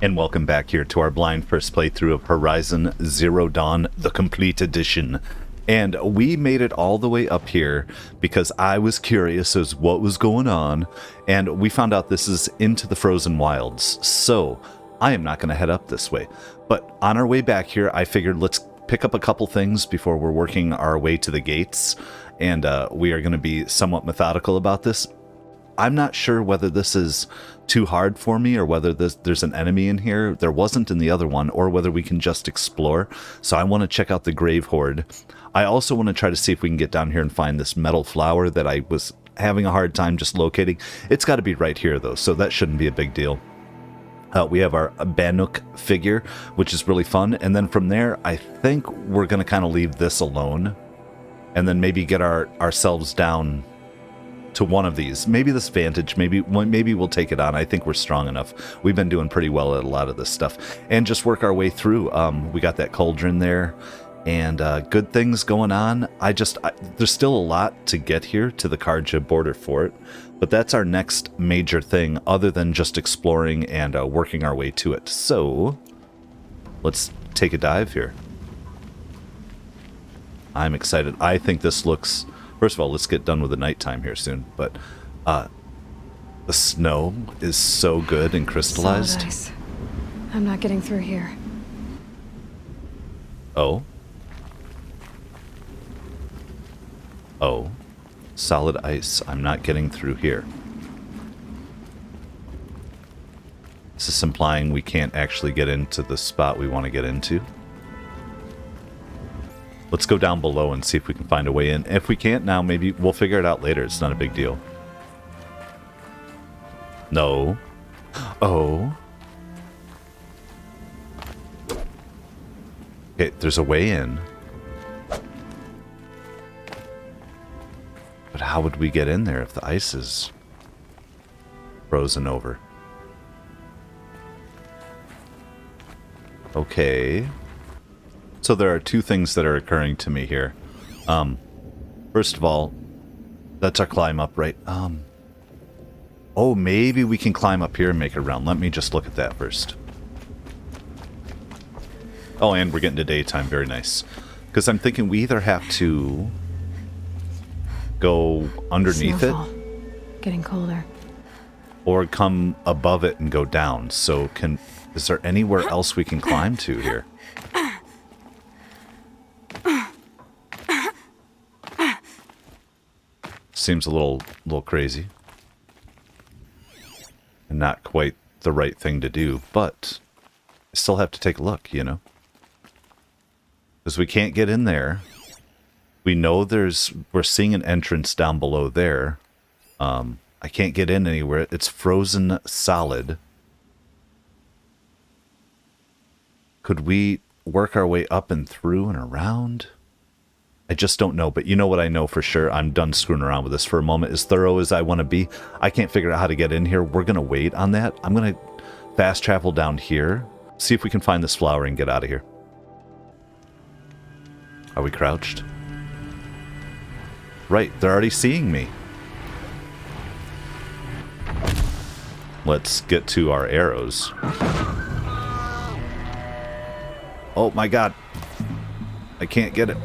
And welcome back here to our blind first playthrough of Horizon Zero Dawn, the complete edition. And we made it all the way up here because I was curious as what was going on, and we found out this is into the frozen wilds. So I am not going to head up this way. But on our way back here, I figured let's pick up a couple things before we're working our way to the gates, and we are going to be somewhat methodical about this. I'm not sure whether this is too hard for me or whether there's an enemy in here. There wasn't in the other one, or whether we can just explore. So I want to check out the Grave Hoard. I also want to try to see if we can get down here and find this metal flower that I was having a hard time just locating. It's got to be right here, though, so that shouldn't be a big deal. We have our Bannock figure, which is really fun. And then from there, I think we're going to kind of leave this alone and then maybe get ourselves down to one of these. Maybe this Vantage, maybe we'll take it on. I think we're strong enough. We've been doing pretty well at a lot of this stuff. And just work our way through. We got that cauldron there, and good things going on. There's still a lot to get here to the Carja border fort, but that's our next major thing other than just exploring and working our way to it. So let's take a dive here. I'm excited. I think this looks... First of all, let's get done with the nighttime here soon, but the snow is so good and crystallized. Solid ice. I'm not getting through here. Oh. Oh. Solid ice. I'm not getting through here. Is this implying we can't actually get into the spot we want to get into? Let's go down below and see if we can find a way in. If we can't now, maybe we'll figure it out later. It's not a big deal. No. Oh. Okay, there's a way in. But how would we get in there if the ice is frozen over? Okay. So there are two things that are occurring to me here. First of all, that's our climb up, right? Oh, maybe we can climb up here and make it around. Let me just look at that first. Oh, and we're getting to daytime. Very nice. Because I'm thinking we either have to go underneath Snowfall. Getting colder. or come above it and go down. So is there anywhere else we can climb to here? Seems a little crazy. And not quite the right thing to do, but I still have to take a look, you know? Because we can't get in there. We know we're seeing an entrance down below there. I can't get in anywhere. It's frozen solid. Could we work our way up and through and around? I just don't know, but you know what I know for sure? I'm done screwing around with this for a moment. As thorough as I want to be, I can't figure out how to get in here. We're going to wait on that. I'm going to fast travel down here, see if we can find this flower and get out of here. Are we crouched? Right, they're already seeing me. Let's get to our arrows. Oh my god. I can't get it.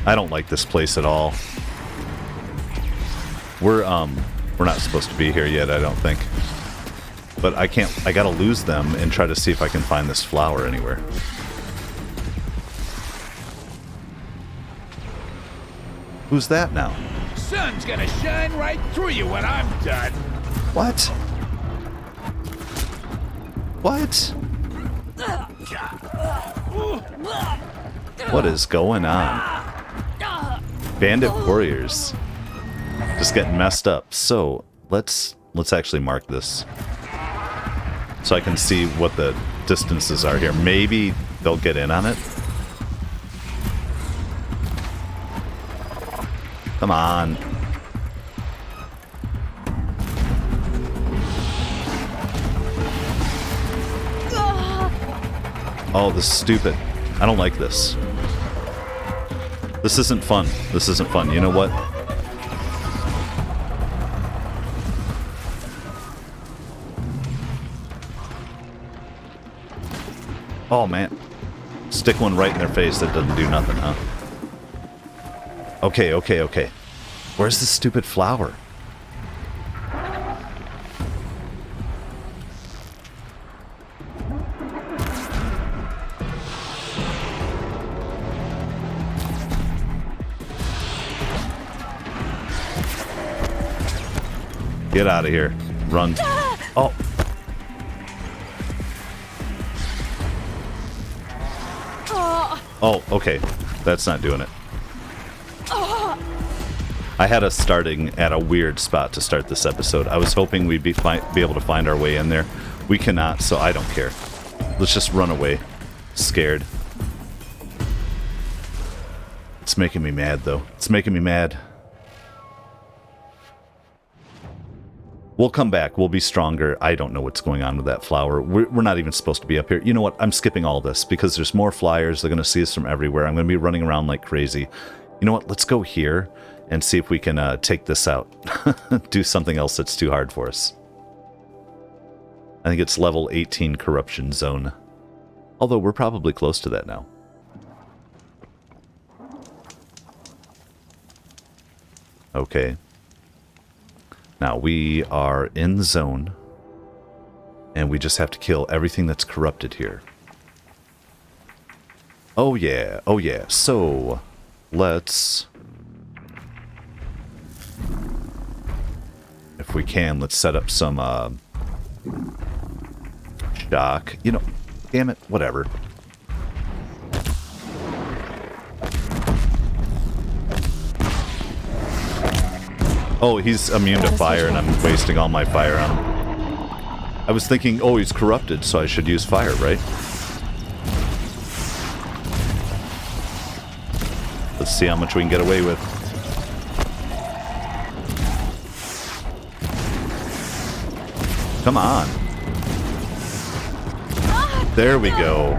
I don't like this place at all. We're not supposed to be here yet, I don't think. But I gotta lose them and try to see if I can find this flower anywhere. Who's that now? Sun's gonna shine right through you when I'm done. What? What? What is going on? Bandit warriors. Just getting messed up. So, let's actually mark this. So I can see what the distances are here. Maybe they'll get in on it. Come on. Oh, this is stupid. I don't like this. This isn't fun. This isn't fun. You know what? Oh, man. Stick one right in their face that doesn't do nothing, huh? Okay, okay, okay. Where's this stupid flower? Get out of here. Run. Oh. Oh, okay. That's not doing it. I had us starting at a weird spot to start this episode. I was hoping we'd be able to find our way in there. We cannot, so I don't care. Let's just run away. Scared. It's making me mad, though. It's making me mad. We'll come back. We'll be stronger. I don't know what's going on with that flower. We're not even supposed to be up here. You know what? I'm skipping all this because there's more flyers. They're going to see us from everywhere. I'm going to be running around like crazy. You know what? Let's go here and see if we can take this out. Do something else that's too hard for us. I think it's level 18 corruption zone. Although we're probably close to that now. Okay. Now, we are in the zone, and we just have to kill everything that's corrupted here. Oh yeah, oh yeah. So, let's... if we can, let's set up some, shock. You know, damn it, whatever. Oh, he's immune to fire, and I'm wasting all my fire on him. I was thinking, oh, he's corrupted, so I should use fire, right? Let's see how much we can get away with. Come on. There we go.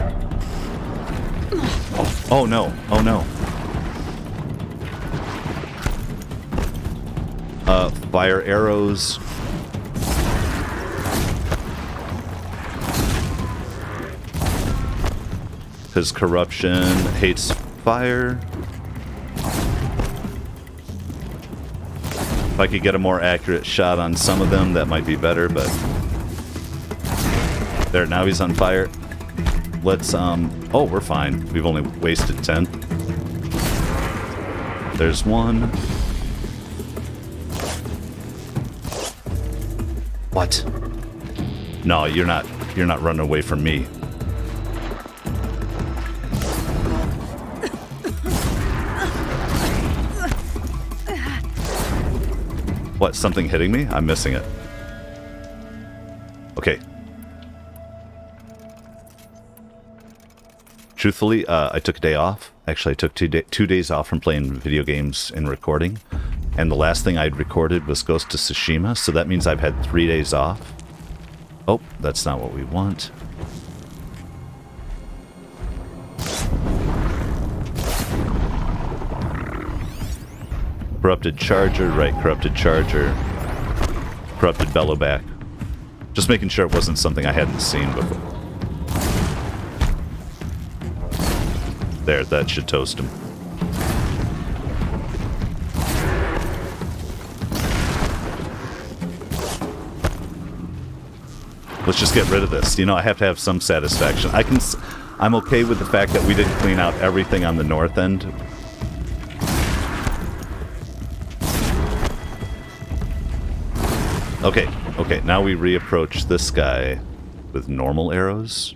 Oh no. Oh no. Fire arrows. Because corruption hates fire. If I could get a more accurate shot on some of them, that might be better, but... there, now he's on fire. Let's, oh, we're fine. We've only wasted 10. There's one. What? No, you're not running away from me. What, something hitting me? I'm missing it. Okay. Truthfully, I took a day off. Actually, I took 2 days off from playing video games and recording. And the last thing I'd recorded was Ghost of Tsushima, so that means I've had 3 days off. Oh, that's not what we want. Corrupted Charger, right, Corrupted Charger. Corrupted Bellowback. Just making sure it wasn't something I hadn't seen before. There, that should toast him. Let's just get rid of this. You know, I have to have some satisfaction. I'm okay with the fact that we didn't clean out everything on the north end. Okay, okay, now we reapproach this guy with normal arrows.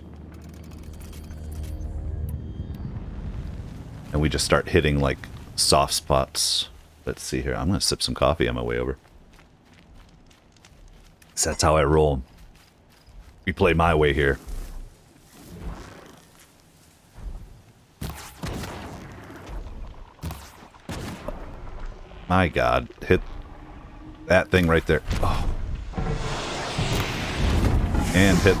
And we just start hitting, like, soft spots. Let's see here. I'm going to sip some coffee on my way over. So that's how I roll. We play my way here. My God. Hit that thing right there. Oh. And hit.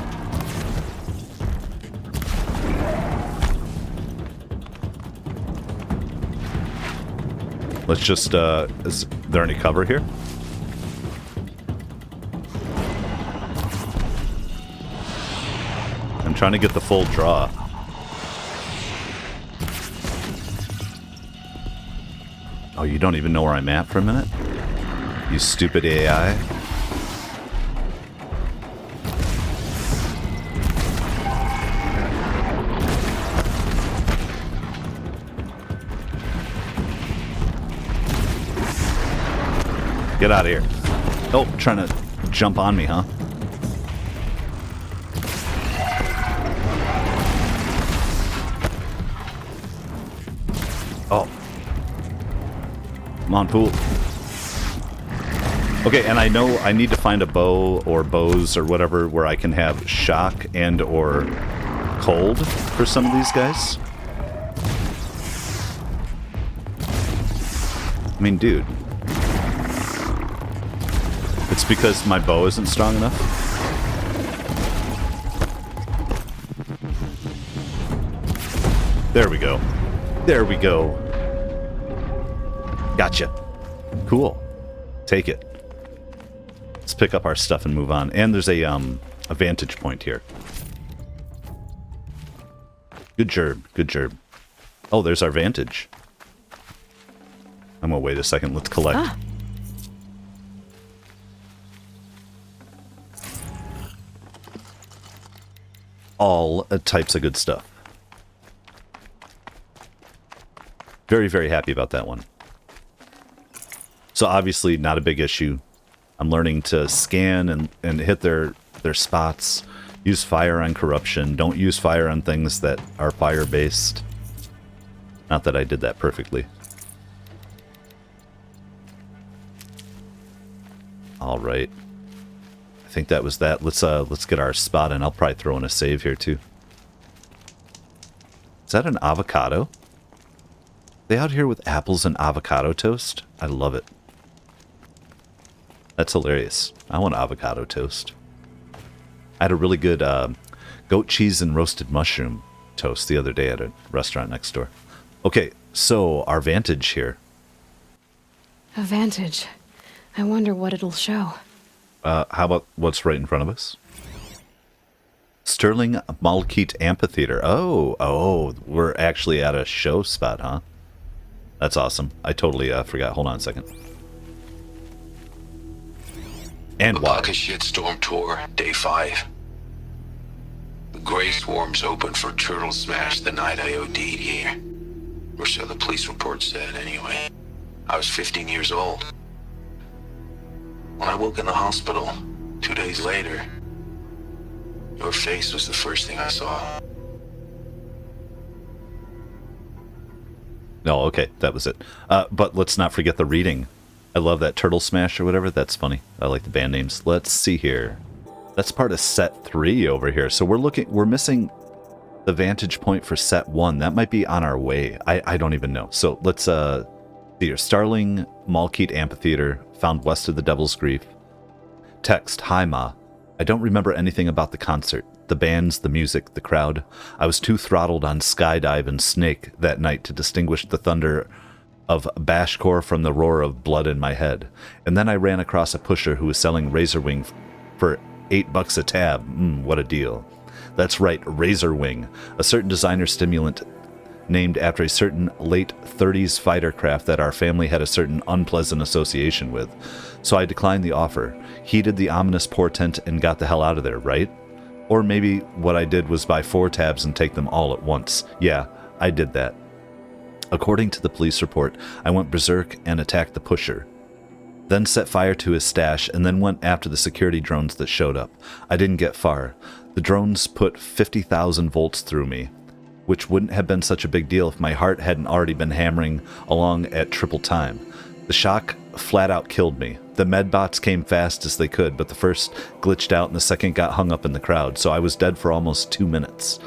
Let's just, is there any cover here? I'm trying to get the full draw. Oh, you don't even know where I'm at for a minute? You stupid AI. Get out of here. Oh, trying to jump on me, huh? Oh. Come on, fool. Okay, and I know I need to find a bow or bows or whatever where I can have shock and or cold for some of these guys. I mean, dude. It's because my bow isn't strong enough. There we go. There we go. Gotcha. Cool. Take it. Let's pick up our stuff and move on. And there's a vantage point here. Good gerb. Good gerb. Oh, there's our vantage. I'm gonna wait a second. Let's collect. Ah. All types of good stuff. Very, very happy about that one. So obviously not a big issue. I'm learning to scan and hit their spots. Use fire on corruption. Don't use fire on things that are fire-based. Not that I did that perfectly. All right. I think that was that. Let's get our spot, and I'll probably throw in a save here too. Is that an avocado? They out here with apples and avocado toast? I love it. That's hilarious. I want avocado toast. I had a really good goat cheese and roasted mushroom toast the other day at a restaurant next door. Okay, so our vantage here. A vantage. I wonder what it'll show. How about what's right in front of us? Sterling-Malkeet Amphitheater. Oh, we're actually at a show spot, huh? That's awesome. I totally forgot. Hold on a second. And why? Bucket Shitstorm Tour, Day 5. The Grey Swarm's open for Turtle Smash the night I OD'd here. Or so the police report said, anyway. I was 15 years old. When I woke in the hospital, 2 days later, your face was the first thing I saw. No, okay, that was it. But let's not forget the reading. I love that Turtle Smash or whatever. That's funny. I like the band names. Let's see here. That's part of set 3 over here. So we're missing the vantage point for set 1. That might be on our way. I don't even know. So let's see here. Sterling-Malkeet Amphitheater, found west of the Devil's Grief. Text, hi Ma. I don't remember anything about the concert. The bands, the music, the crowd. I was too throttled on Skydive and Snake that night to distinguish the thunder of bashcore from the roar of blood in my head. And then I ran across a pusher who was selling Razor Wing for $8 a tab. What a deal. That's right, Razor Wing, a certain designer stimulant named after a certain late 30s fighter craft that our family had a certain unpleasant association with. So I declined the offer, heeded the ominous portent, and got the hell out of there, right? Or maybe what I did was buy 4 tabs and take them all at once. Yeah, I did that. According to the police report, I went berserk and attacked the pusher. Then set fire to his stash and then went after the security drones that showed up. I didn't get far. The drones put 50,000 volts through me, which wouldn't have been such a big deal if my heart hadn't already been hammering along at triple time. The shock flat out killed me. The medbots came fast as they could, but the first glitched out and the second got hung up in the crowd, so I was dead for almost 2 minutes.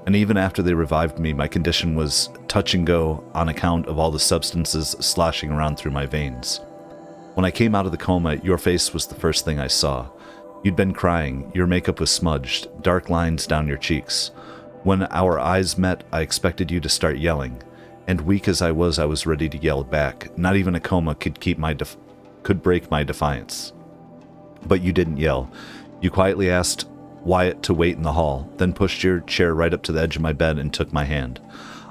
And even after they revived me, my condition was touch and go on account of all the substances sloshing around through my veins. When I came out of the coma, your face was the first thing I saw. You'd been crying, your makeup was smudged, dark lines down your cheeks. When our eyes met, I expected you to start yelling. And weak as I was ready to yell back. Not even a coma could break my defiance. But you didn't yell. You quietly asked Wyatt to wait in the hall, then pushed your chair right up to the edge of my bed and took my hand.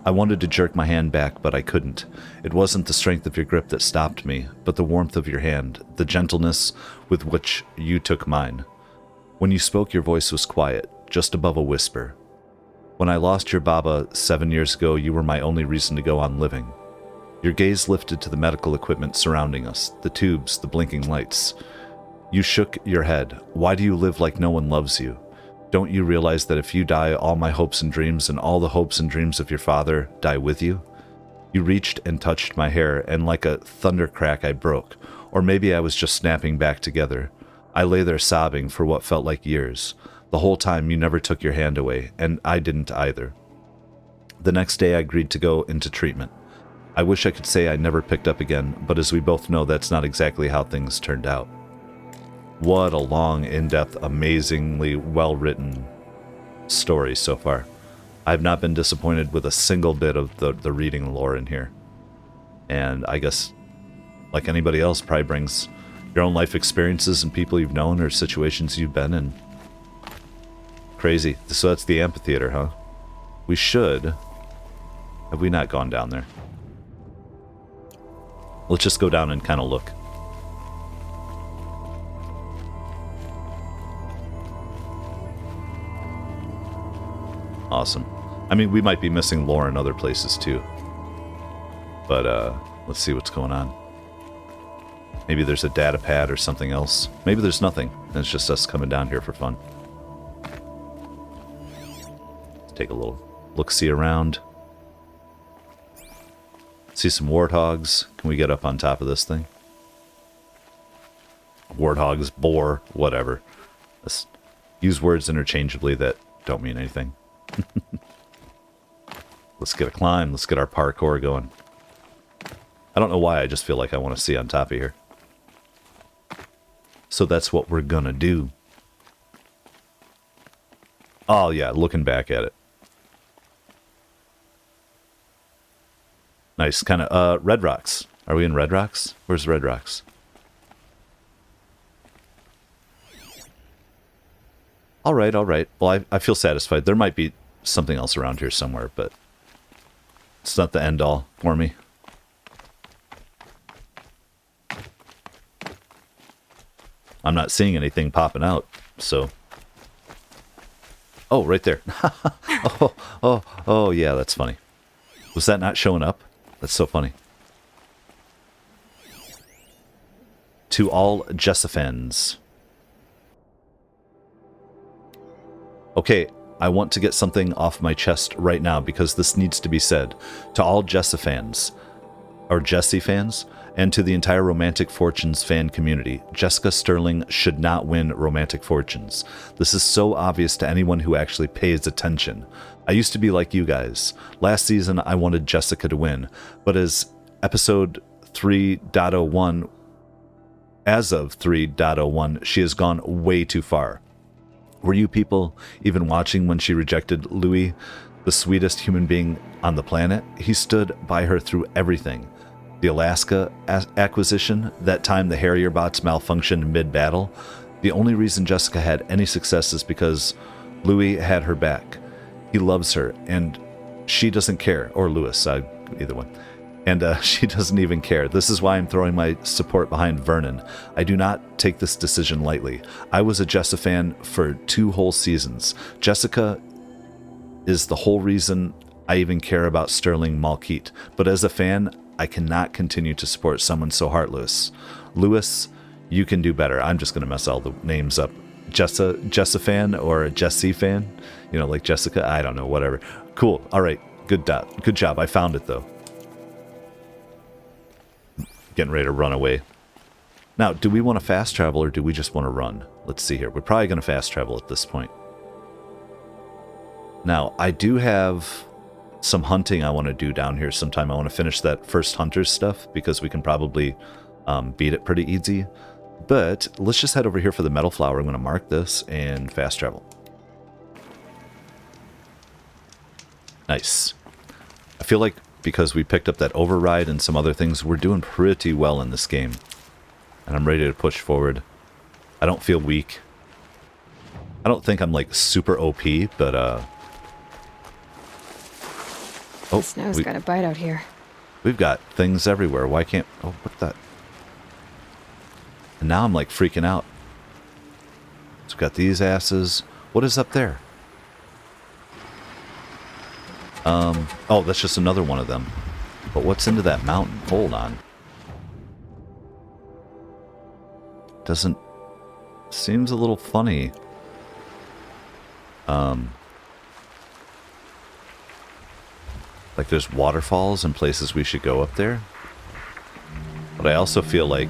I wanted to jerk my hand back, but I couldn't. It wasn't the strength of your grip that stopped me, but the warmth of your hand, the gentleness with which you took mine. When you spoke, your voice was quiet, just above a whisper. When I lost your Baba 7 years ago, you were my only reason to go on living. Your gaze lifted to the medical equipment surrounding us, the tubes, the blinking lights. You shook your head. Why do you live like no one loves you? Don't you realize that if you die, all my hopes and dreams and all the hopes and dreams of your father die with you? You reached and touched my hair, and like a thunder crack I broke. Or maybe I was just snapping back together. I lay there sobbing for what felt like years. The whole time you never took your hand away, and I didn't either. The next day I agreed to go into treatment. I wish I could say I never picked up again, but as we both know, that's not exactly how things turned out. What a long, in-depth, amazingly well-written story so far. I've not been disappointed with a single bit of the reading lore in here. And I guess, like anybody else, probably brings your own life experiences and people you've known or situations you've been in. Crazy. So that's the amphitheater, huh? We should... Have we not gone down there? Let's just go down and kind of look. Awesome. I mean, we might be missing lore in other places too. But let's see what's going on. Maybe there's a data pad or something else. Maybe there's nothing, and it's just us coming down here for fun. Let's take a little look-see around. See some warthogs. Can we get up on top of this thing? Warthogs, boar, whatever. Let's use words interchangeably that don't mean anything. Let's get a climb. Let's get our parkour going. I don't know why, I just feel like I want to see on top of here. So that's what we're gonna do. Oh yeah, looking back at it. Nice, kind of, Red Rocks. Are we in Red Rocks? Where's Red Rocks? Alright, alright. Well, I feel satisfied. There might be something else around here somewhere, but it's not the end all for me. I'm not seeing anything popping out, so... Oh, right there. Oh, yeah, that's funny. Was that not showing up? That's so funny. To all Jessifans. Okay, I want to get something off my chest right now because this needs to be said. To all Jessifans, or Jessie fans, and to the entire Romantic Fortunes fan community, Jessica Sterling should not win Romantic Fortunes. This is so obvious to anyone who actually pays attention. I used to be like you guys. Last season, I wanted Jessica to win, but as episode 3.01, as of 3.01, she has gone way too far. Were you people even watching when she rejected Louis, the sweetest human being on the planet? He stood by her through everything. The Alaska acquisition, that time the Harrier bots malfunctioned mid-battle. The only reason Jessica had any success is because Louis had her back. He loves her, and she doesn't care. Or Lewis, either one. And she doesn't even care. This is why I'm throwing my support behind Vernon. I do not take this decision lightly. I was a Jessica fan for 2 whole seasons. Jessica is the whole reason I even care about Sterling-Malkeet. But as a fan, I cannot continue to support someone so heartless. Lewis, you can do better. I'm just going to mess all the names up. Jessa fan or a Jessie fan? You know, like Jessica? I don't know, whatever. Cool. All right. Good job. I found it, though. Getting ready to run away. Now, do we want to fast travel or do we just want to run? Let's see here. We're probably going to fast travel at this point. Now, I do have some hunting I want to do down here sometime. I want to finish that first hunter stuff because we can probably beat it pretty easy. But let's just head over here for the metal flower. I'm going to mark this and fast travel. Nice. I feel like because we picked up that override and some other things, we're doing pretty well in this game. And I'm ready to push forward. I don't feel weak. I don't think I'm like super OP, but Oh, The snow's got a bite out here. we've got things everywhere. Why can't... Oh, what the... And now I'm like freaking out. So we've got these asses. What is up there? Oh, that's just another one of them. But what's into that mountain? Hold on. Doesn't... Seems a little funny. Like there's waterfalls and places we should go up there. But I also feel like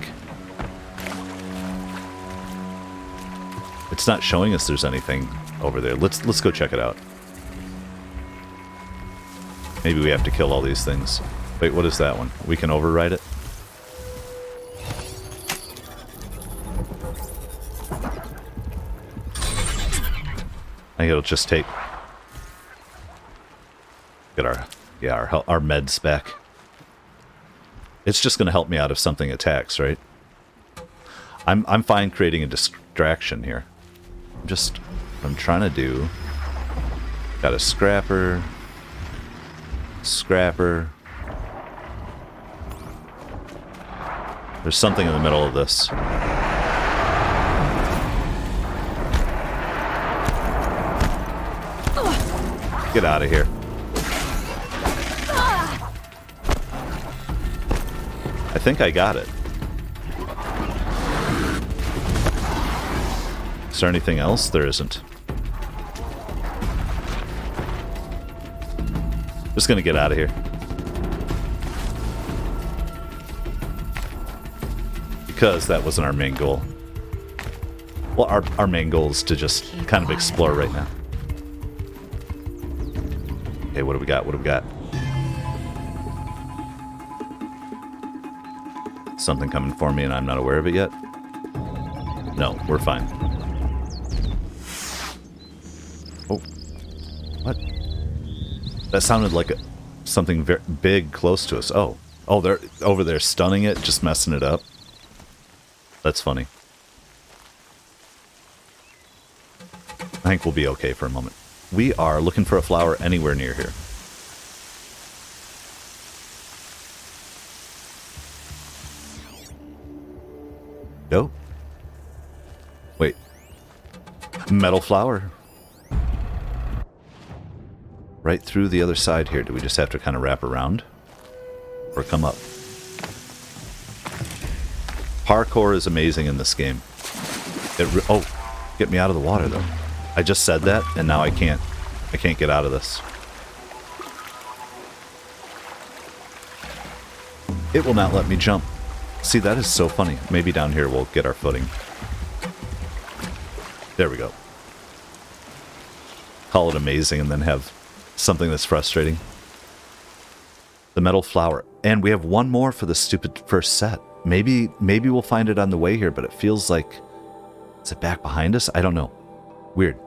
it's not showing us there's anything over there. Let's go check it out. Maybe we have to kill all these things. Wait, what is that one? We can override it? I think it'll just take... Get our meds back. It's just going to help me out if something attacks, right? I'm fine creating a distraction here. I'm trying to do... Got a scrapper. Scrapper. There's something in the middle of this. Get out of here. I think I got it. Is there anything else? There isn't. Just gonna get out of here. Because that wasn't our main goal. Well, our main goal is to just kind of explore right now. Okay, what do we got? What do we got? Something coming for me and I'm not aware of it yet? No, we're fine. Oh. What? That sounded like something very big close to us. Oh. Oh, they're over there stunning it, just messing it up. That's funny. I think we'll be okay for a moment. We are looking for a flower anywhere near here. Go. Wait. Metal flower. Right through the other side here. Do we just have to kind of wrap around? Or come up? Parkour is amazing in this game. Oh, get me out of the water though. I just said that, and now I can't get out of this. It will not let me jump. See, that is so funny. Maybe down here we'll get our footing. There we go. Call it amazing and then have something that's frustrating. The metal flower. And we have one more for the stupid first set. Maybe we'll find it on the way here, but it feels like... Is it back behind us? I don't know. Weird.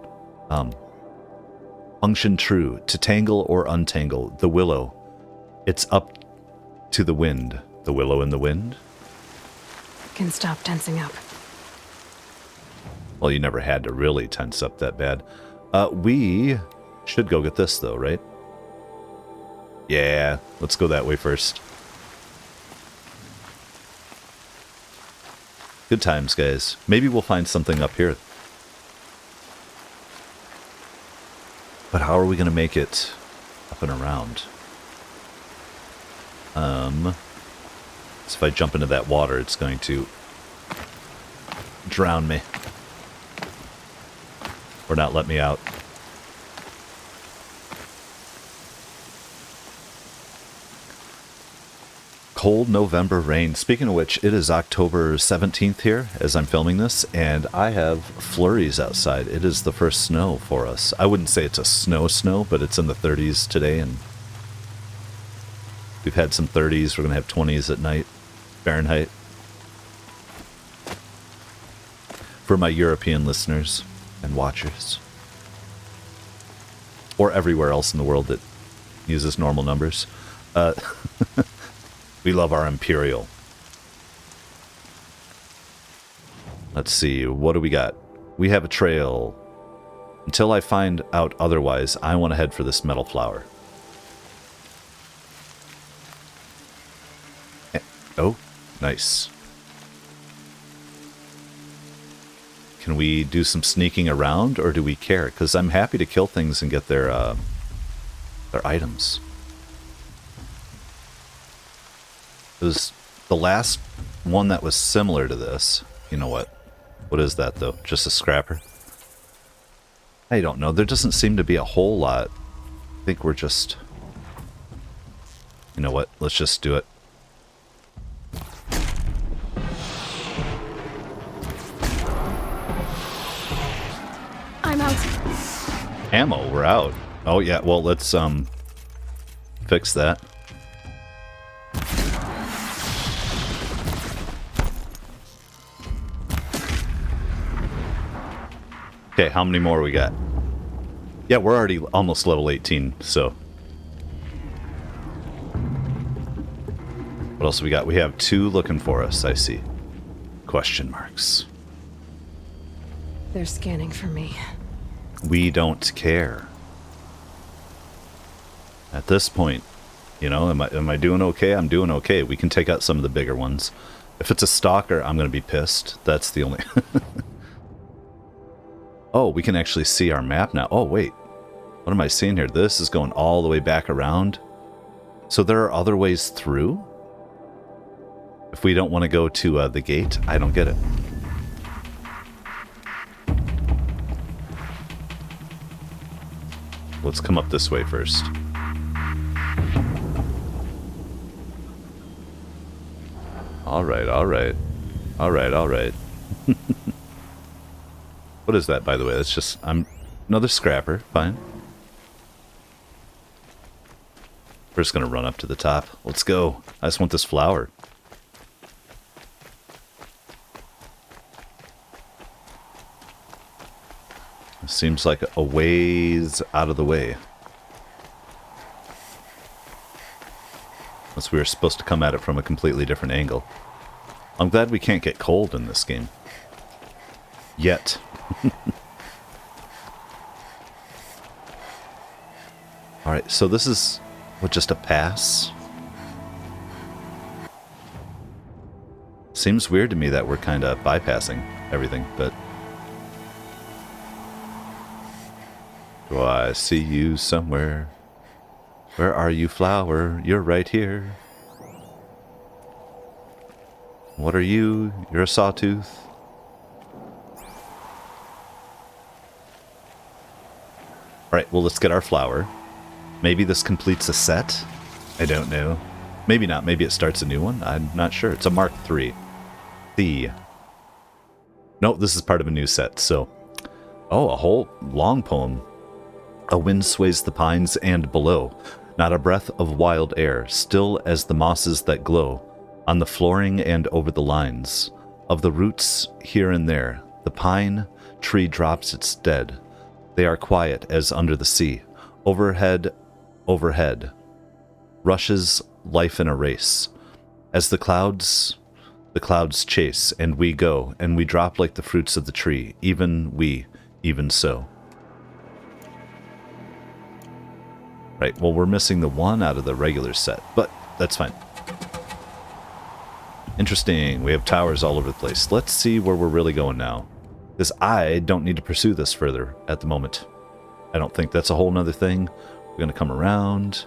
Function true. To tangle or untangle. The willow. It's up to the wind. The willow in the wind? Can stop tensing up. Well, you never had to really tense up that bad. We should go get this, though, right? Yeah, let's go that way first. Good times, guys. Maybe we'll find something up here. But how are we going to make it up and around? So if I jump into that water, it's going to drown me. Or not let me out. Cold November rain. Speaking of which, it is October 17th here as I'm filming this, and I have flurries outside. It is the first snow for us. I wouldn't say it's a snow, but it's in the 30s today, and we've had some 30s. We're going to have 20s at night, Fahrenheit. For my European listeners and watchers. Or everywhere else in the world that uses normal numbers. We love our Imperial. Let's see, what do we got? We have a trail. Until I find out otherwise, I want to head for this metal flower. Oh, nice. Can we do some sneaking around, or do we care? Because I'm happy to kill things and get their items. It was the last one that was similar to this. You know what? What is that, though? Just a scrapper? I don't know. There doesn't seem to be a whole lot. I think we're just... You know what? Let's just do it. I'm out. Ammo, we're out. Oh yeah, well let's fix that. Okay, how many more we got? Yeah, we're already almost level 18, so. What else we got? We have 2 looking for us, I see. Question marks. They're scanning for me. We don't care. At this point, you know, am I doing okay? I'm doing okay. We can take out some of the bigger ones. If it's a stalker, I'm going to be pissed. That's the only... Oh, we can actually see our map now. Oh, wait. What am I seeing here? This is going all the way back around. So there are other ways through? If we don't want to go to the gate, I don't get it. Let's come up this way first. Alright, alright. Alright, alright. What is that, by the way? That's just... another scrapper. Fine. We're just gonna run up to the top. Let's go. I just want this flower. Seems like a ways out of the way. Unless we were supposed to come at it from a completely different angle. I'm glad we can't get cold in this game. Yet. Alright, so this is, what, just a pass? Seems weird to me that we're kind of bypassing everything, but... Do I see you somewhere? Where are you, flower? You're right here. What are you? You're a sawtooth. Alright, well, let's get our flower. Maybe this completes a set? I don't know. Maybe not. Maybe it starts a new one. I'm not sure. It's a Mark III. Nope, this is part of a new set, so... Oh, a whole long poem. A wind sways the pines and below, not a breath of wild air, still as the mosses that glow, on the flooring and over the lines, of the roots here and there, the pine tree drops its dead. They are quiet as under the sea, overhead, rushes life in a race. As the clouds chase, and we go, and we drop like the fruits of the tree, even so. Right, well, we're missing the one out of the regular set, but that's fine. Interesting, we have towers all over the place. Let's see where we're really going now. Because I don't need to pursue this further at the moment. I don't think that's a whole nother thing. We're going to come around.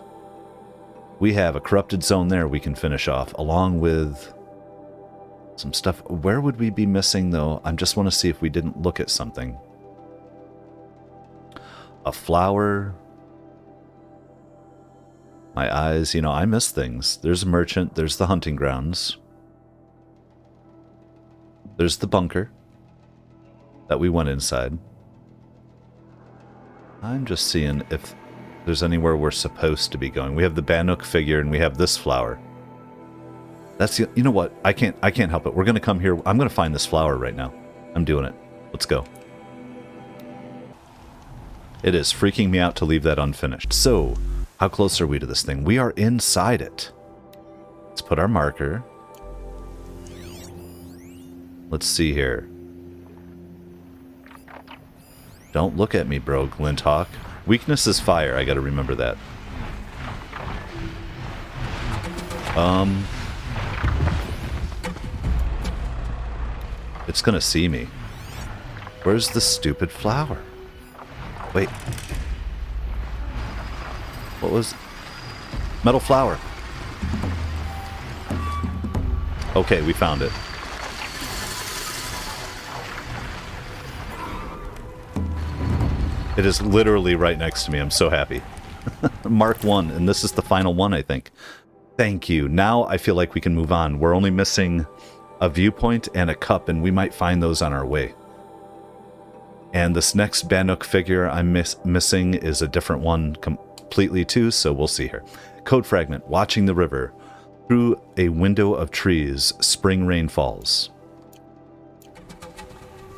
We have a corrupted zone there we can finish off, along with some stuff. Where would we be missing, though? I just want to see if we didn't look at something. A flower... My eyes, you know, I miss things. There's a merchant, there's the hunting grounds. There's the bunker that we went inside. I'm just seeing if there's anywhere we're supposed to be going. We have the Bannock figure and we have this flower. That's the, you know what? I can't help it. We're gonna come here. I'm gonna find this flower right now. I'm doing it. Let's go. It is freaking me out to leave that unfinished. So, how close are we to this thing? We are inside it. Let's put our marker. Let's see here. Don't look at me, bro, Glinthawk. Weakness is fire. I gotta remember that. it's gonna see me. Where's the stupid flower? Wait. What was... Metal flower. Okay, we found it. It is literally right next to me. I'm so happy. Mark 1, and this is the final one, I think. Thank you. Now I feel like we can move on. We're only missing a viewpoint and a cup, and we might find those on our way. And this next Bannock figure I'm missing is a different one completely too, so we'll see here. Code fragment, watching the river. Through a window of trees, spring rain falls.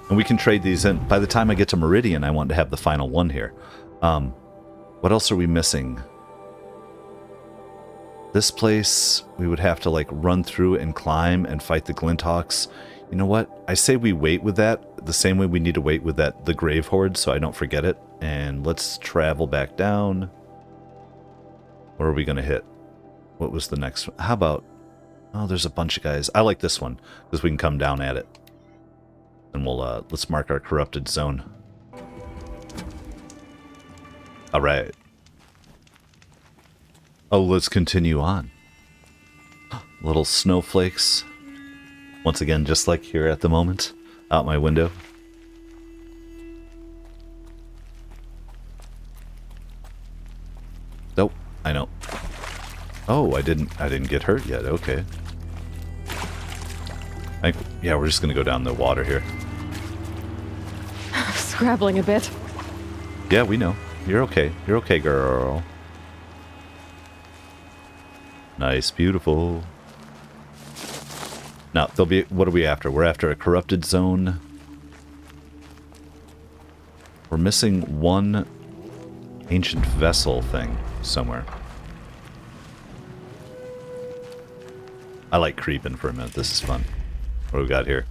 And we can trade these in. By the time I get to Meridian, I want to have the final one here. What else are we missing? This place, we would have to like run through and climb and fight the Glinthawks. You know what? I say we wait with that the same way we need to wait with the Grave Horde so I don't forget it. And let's travel back down. Where are we going to hit? What was the next one? How about... Oh, there's a bunch of guys. I like this one because we can come down at it. And we'll, let's mark our corrupted zone. All right. Oh, let's continue on. Little snowflakes. Once again, just like here at the moment, out my window. Nope, I know. Oh, I didn't get hurt yet. Okay. Yeah, we're just gonna go down the water here. Scrabbling a bit. Yeah, we know. You're okay. You're okay, girl. Nice, beautiful. Now, there'll be... What are we after? We're after a corrupted zone. We're missing one ancient vessel thing somewhere. I like creeping for a minute. This is fun. What do we got here?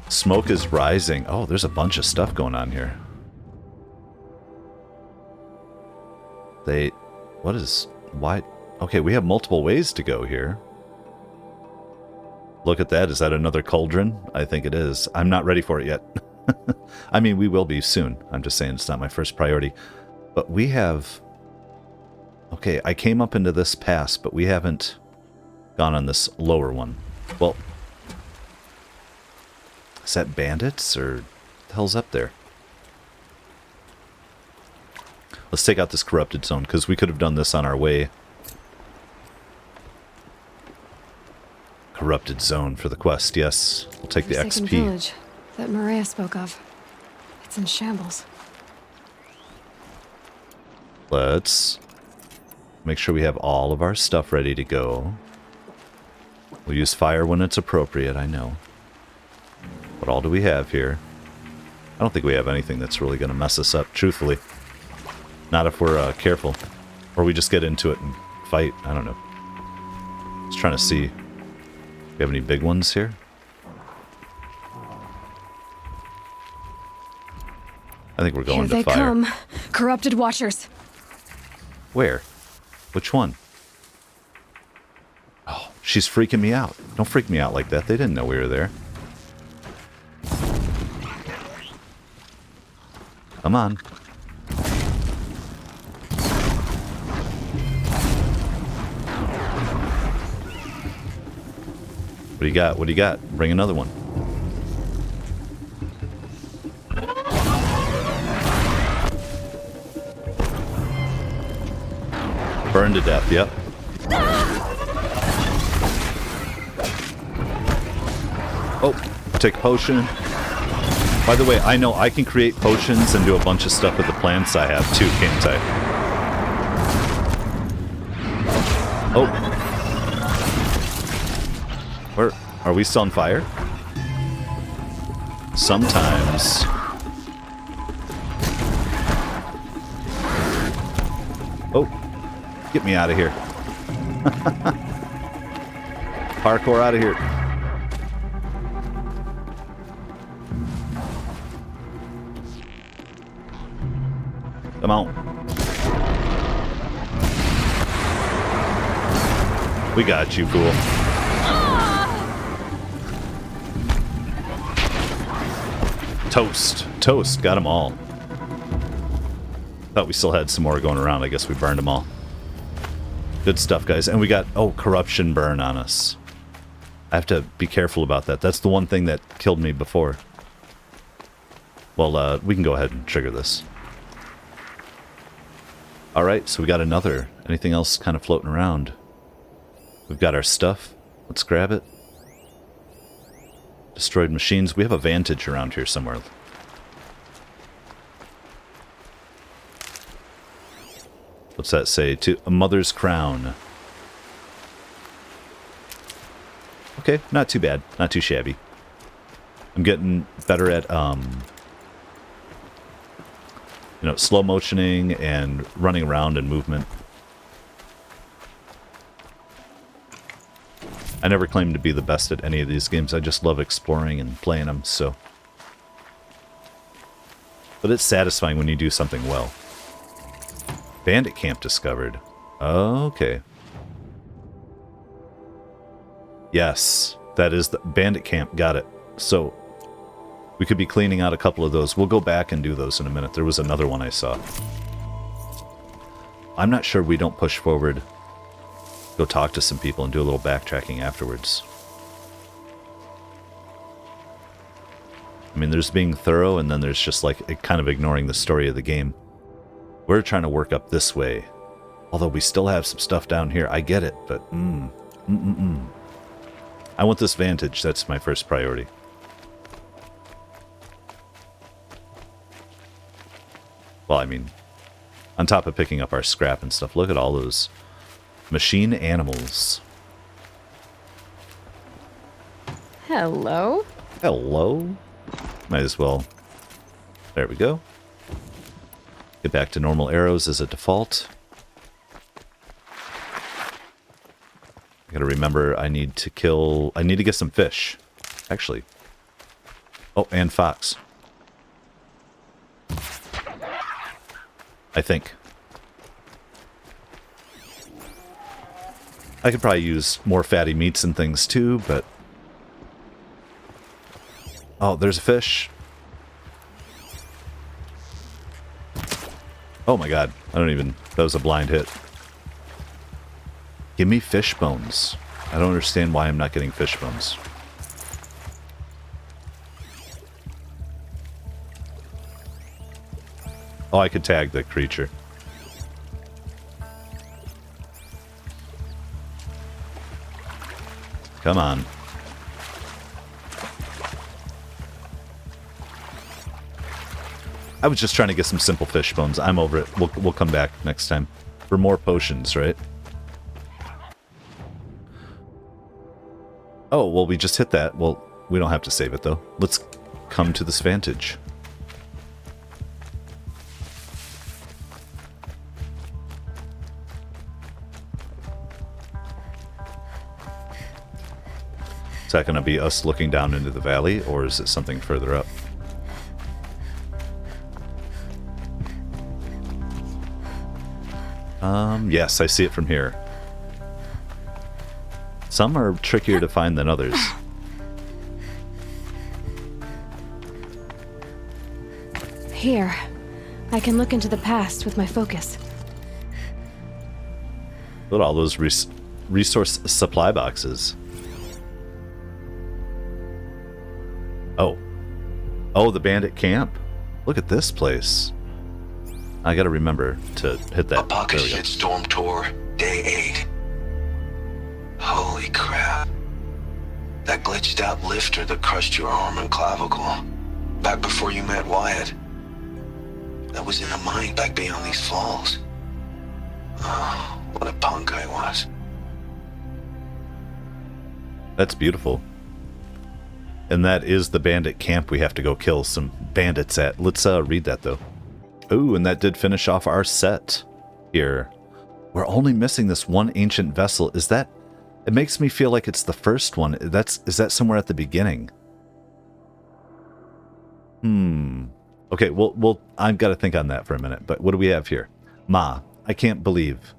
Smoke is rising. Oh, there's a bunch of stuff going on here. What is... Why... Okay, we have multiple ways to go here. Look at that. Is that another cauldron? I think it is. I'm not ready for it yet. I mean, we will be soon. I'm just saying it's not my first priority. But we have... Okay, I came up into this pass, but we haven't gone on this lower one. Well... Is that bandits, or what the hell's up there? Let's take out this corrupted zone, because we could have done this on our way. Corrupted zone for the quest, yes. We'll take the Forsaken XP. village that Maria spoke of. It's in shambles. Let's make sure we have all of our stuff ready to go. We'll use fire when it's appropriate, I know. What all do we have here? I don't think we have anything that's really going to mess us up, truthfully. Not if we're careful. Or we just get into it and fight. I don't know. Just trying to see. Do we have any big ones here? I think we're going to fire. Here they come. Corrupted watchers. Where? Which one? Oh, she's freaking me out. Don't freak me out like that. They didn't know we were there. Come on. What do you got? What do you got? Bring another one. Burn to death, yep. Oh, take a potion. By the way, I know I can create potions and do a bunch of stuff with the plants I have too, can't I? Oh. Where are we still on fire? Sometimes. Oh, get me out of here. Parkour out of here. Come on. We got you, fool. Toast. Toast. Got them all. Thought we still had some more going around. I guess we burned them all. Good stuff, guys. And we got, oh, corruption burn on us. I have to be careful about that. That's the one thing that killed me before. Well, we can go ahead and trigger this. Alright, so we got another. Anything else kind of floating around? We've got our stuff. Let's grab it. Destroyed machines. We have a vantage around here somewhere. What's that say? To a mother's crown. Okay, not too bad. Not too shabby. I'm getting better at, you know, slow motioning and running around and movement. I never claimed to be the best at any of these games. I just love exploring and playing them, so. But it's satisfying when you do something well. Bandit camp discovered. Okay. Yes, that is the bandit camp. Got it. So, we could be cleaning out a couple of those. We'll go back and do those in a minute. There was another one I saw. I'm not sure we don't push forward. Go talk to some people and do a little backtracking afterwards. I mean, there's being thorough, and then there's just like kind of ignoring the story of the game. We're trying to work up this way. Although we still have some stuff down here. I get it, but I want this vantage. That's my first priority. Well, I mean, on top of picking up our scrap and stuff, look at all those machine animals. Hello? Hello? Might as well. There we go. Get back to normal arrows as a default. I gotta remember I need to get some fish. Actually. Oh, and fox. I think. I could probably use more fatty meats and things too, but... Oh, there's a fish. Oh my god. I don't even... That was a blind hit. Give me fish bones. I don't understand why I'm not getting fish bones. Oh, I could tag the creature. Come on. I was just trying to get some simple fish bones. I'm over it. We'll come back next time. For more potions, right? Oh, well, we just hit that. Well, we don't have to save it, though. Let's come to this vantage. Is that going to be us looking down into the valley, or is it something further up? Yes, I see it from here. Some are trickier to find than others. Here. I can look into the past with my focus. Look at all those resource supply boxes. Oh. Oh, the bandit camp. Look at this place. I gotta remember to hit that. A pocket shit storm tour, day 8. Holy crap. That glitched out lifter that crushed your arm and clavicle. Back before you met Wyatt. That was in a mine back beyond these falls. Oh, what a punk I was. That's beautiful. And that is the bandit camp we have to go kill some bandits at. Let's read that, though. Ooh, and that did finish off our set here. We're only missing this one ancient vessel. Is that... It makes me feel like it's the first one. Is that somewhere at the beginning? Okay, well, I've got to think on that for a minute. But what do we have here? Ma, I can't believe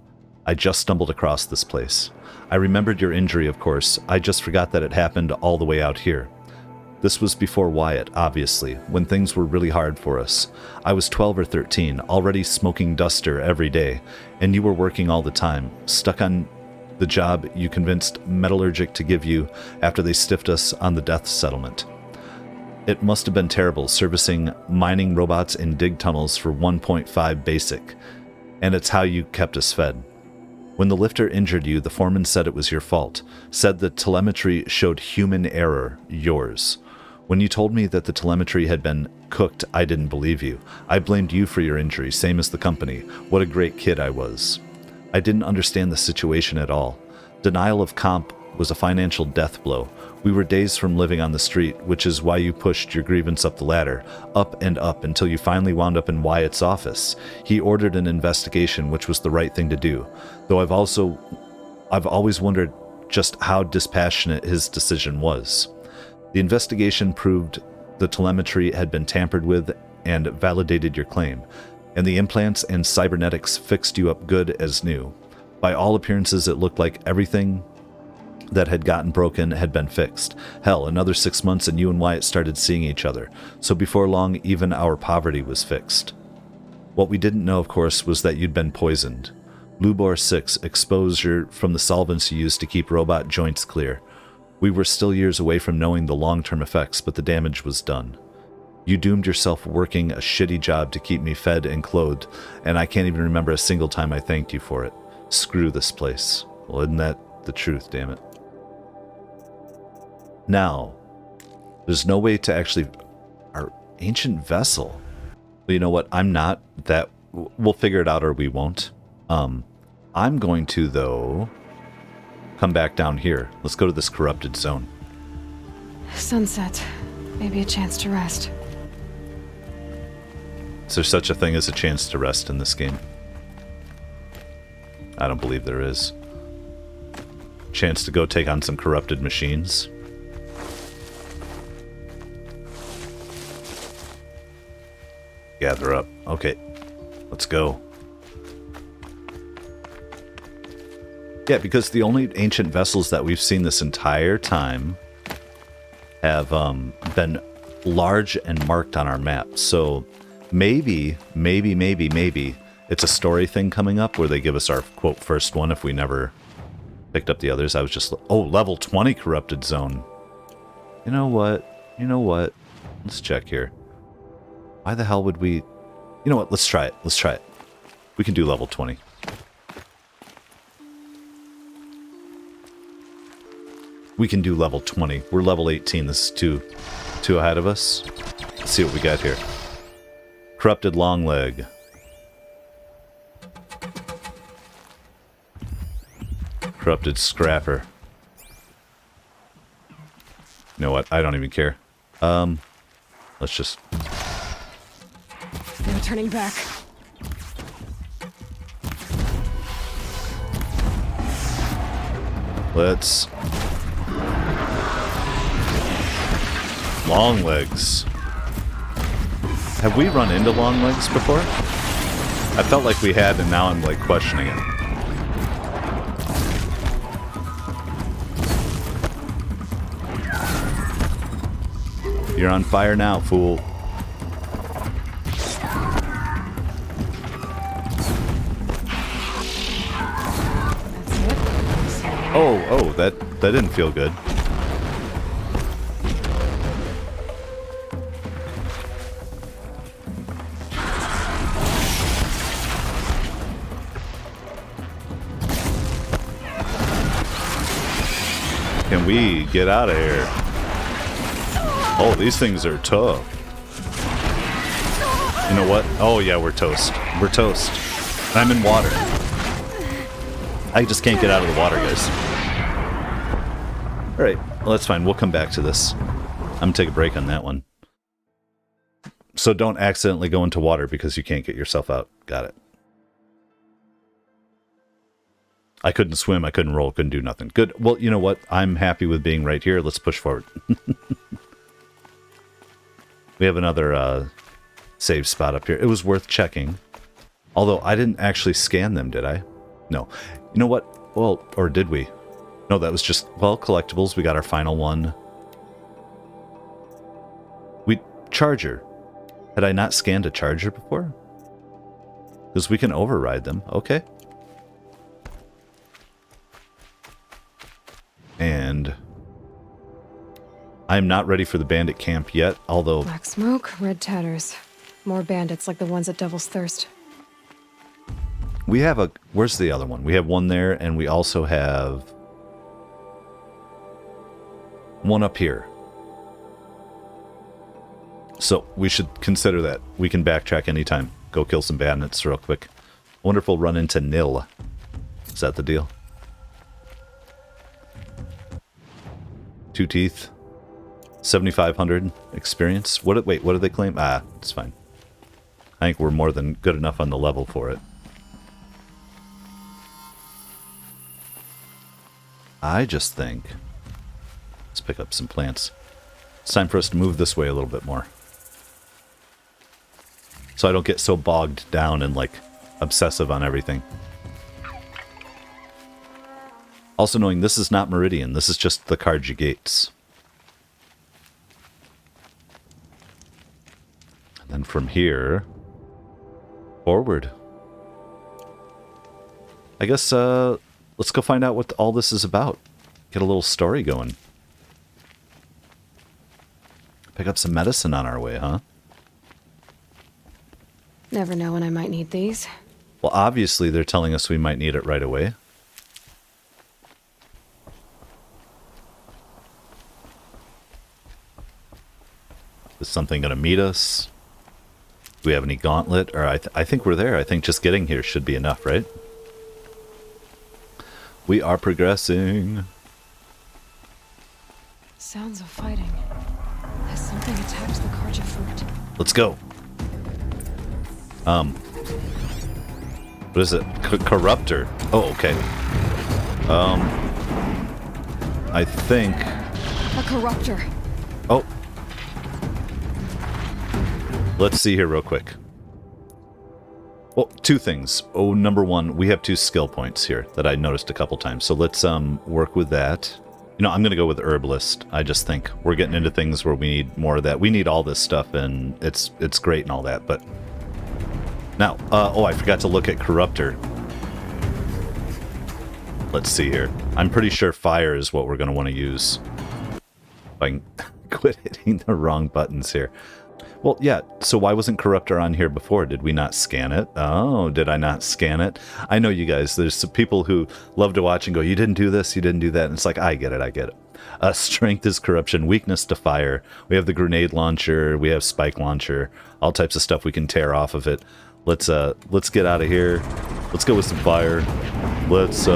I just stumbled across this place. I remembered your injury, of course. I just forgot that it happened all the way out here. This was before Wyatt, obviously, when things were really hard for us. I was 12 or 13, already smoking duster every day, and you were working all the time, stuck on the job you convinced Metallurgic to give you after they stiffed us on the death settlement. It must have been terrible servicing mining robots in dig tunnels for 1.5 basic, and it's how you kept us fed. When the lifter injured you, the foreman said it was your fault, said the telemetry showed human error, yours. When you told me that the telemetry had been cooked, I didn't believe you. I blamed you for your injury, same as the company. What a great kid I was. I didn't understand the situation at all. Denial of comp was a financial death blow. We were days from living on the street, which is why you pushed your grievance up the ladder, up and up, until you finally wound up in Wyatt's office. He ordered an investigation, which was the right thing to do, though I've always wondered just how dispassionate his decision was. The investigation proved the telemetry had been tampered with and validated your claim, and the implants and cybernetics fixed you up good as new. By all appearances, it looked like everything that had gotten broken had been fixed. Hell, another 6 months and you and Wyatt started seeing each other, so before long, even our poverty was fixed. What we didn't know, of course, was that you'd been poisoned. Lubor 6 exposure from the solvents you used to keep robot joints clear. We were still years away from knowing the long-term effects, but the damage was done. You doomed yourself working a shitty job to keep me fed and clothed, and I can't even remember a single time I thanked you for it. Screw this place. Well, isn't that the truth, damn it? Now, there's no way to actually... Our ancient vessel. Well, you know what? I'm not that... We'll figure it out or we won't. I'm going to, though... come back down here. Let's go to this corrupted zone. Sunset. Maybe a chance to rest. Is there such a thing as a chance to rest in this game? I don't believe there is. Chance to go take on some corrupted machines. Gather up. Okay, let's go. Yeah, because the only ancient vessels that we've seen this entire time have been large and marked on our map. So maybe it's a story thing coming up where they give us our, quote, first one if we never picked up the others. I was just... Oh, level 20 corrupted zone. You know what? Let's check here. Why the hell would we... You know what? Let's try it. We can do level 20. We can do level 20. We're level 18. This is too ahead of us. Let's see what we got here. Corrupted long leg. Corrupted scrapper. You know what? I don't even care. Let's just... No turning back. Let's... Long legs. Have we run into long legs before? I felt like we had, and now I'm like questioning it. You're on fire now, fool. Oh, that didn't feel good. Can we get out of here? Oh, these things are tough. You know what? Oh yeah, we're toast. We're toast. I'm in water. I just can't get out of the water, guys. Alright, well that's fine. We'll come back to this. I'm gonna take a break on that one. So don't accidentally go into water because you can't get yourself out. Got it. I couldn't swim, I couldn't roll, couldn't do nothing. Good. Well, you know what? I'm happy with being right here. Let's push forward. We have another save spot up here. It was worth checking. Although I didn't actually scan them, did I? No. You know what? Well, or did we? No, that was just, well, collectibles. We got our final one. charger. Had I not scanned a charger before? Because we can override them. Okay. And I'm not ready for the bandit camp yet, although... Black smoke, red tatters. More bandits like the ones at Devil's Thirst. We have a... Where's the other one? We have one there, and we also have one up here. So we should consider that. We can backtrack anytime. Go kill some bandits real quick. I wonder if we'll run into Nil. Is that the deal? 2 teeth. 7,500 experience. Wait, what do they claim? Ah, it's fine. I think we're more than good enough on the level for it. I just think... Let's pick up some plants. It's time for us to move this way a little bit more. So I don't get so bogged down and, like, obsessive on everything. Also knowing this is not Meridian. This is just the Carja gates. And then from here... forward. I guess, let's go find out what all this is about. Get a little story going. Pick up some medicine on our way, huh? Never know when I might need these. Well, obviously they're telling us we might need it right away. Is something going to meet us? Do we have any gauntlet? Or I think we're there. I think just getting here should be enough, right? We are progressing. Sounds of fighting. Has something attacked the Carja fruit? Let's go. What is it? Corruptor. Oh, okay. I think... A corruptor. Oh. Let's see here real quick. Well, 2 things. Oh, number 1, we have 2 skill points here that I noticed a couple times. So let's work with that. You know, I'm going to go with Herbalist. I just think we're getting into things where we need more of that. We need all this stuff, and it's great and all that, but... Now, oh, I forgot to look at Corruptor. Let's see here. I'm pretty sure fire is what we're going to want to use. If I can quit hitting the wrong buttons here. Well, yeah, so why wasn't Corruptor on here before? Did we not scan it? Oh, did I not scan it? I know you guys, there's some people who love to watch and go, you didn't do this, you didn't do that. And it's like, I get it. Strength is corruption, weakness to fire. We have the grenade launcher, we have spike launcher, all types of stuff we can tear off of it. Let's get out of here. Let's go with some fire. Let's,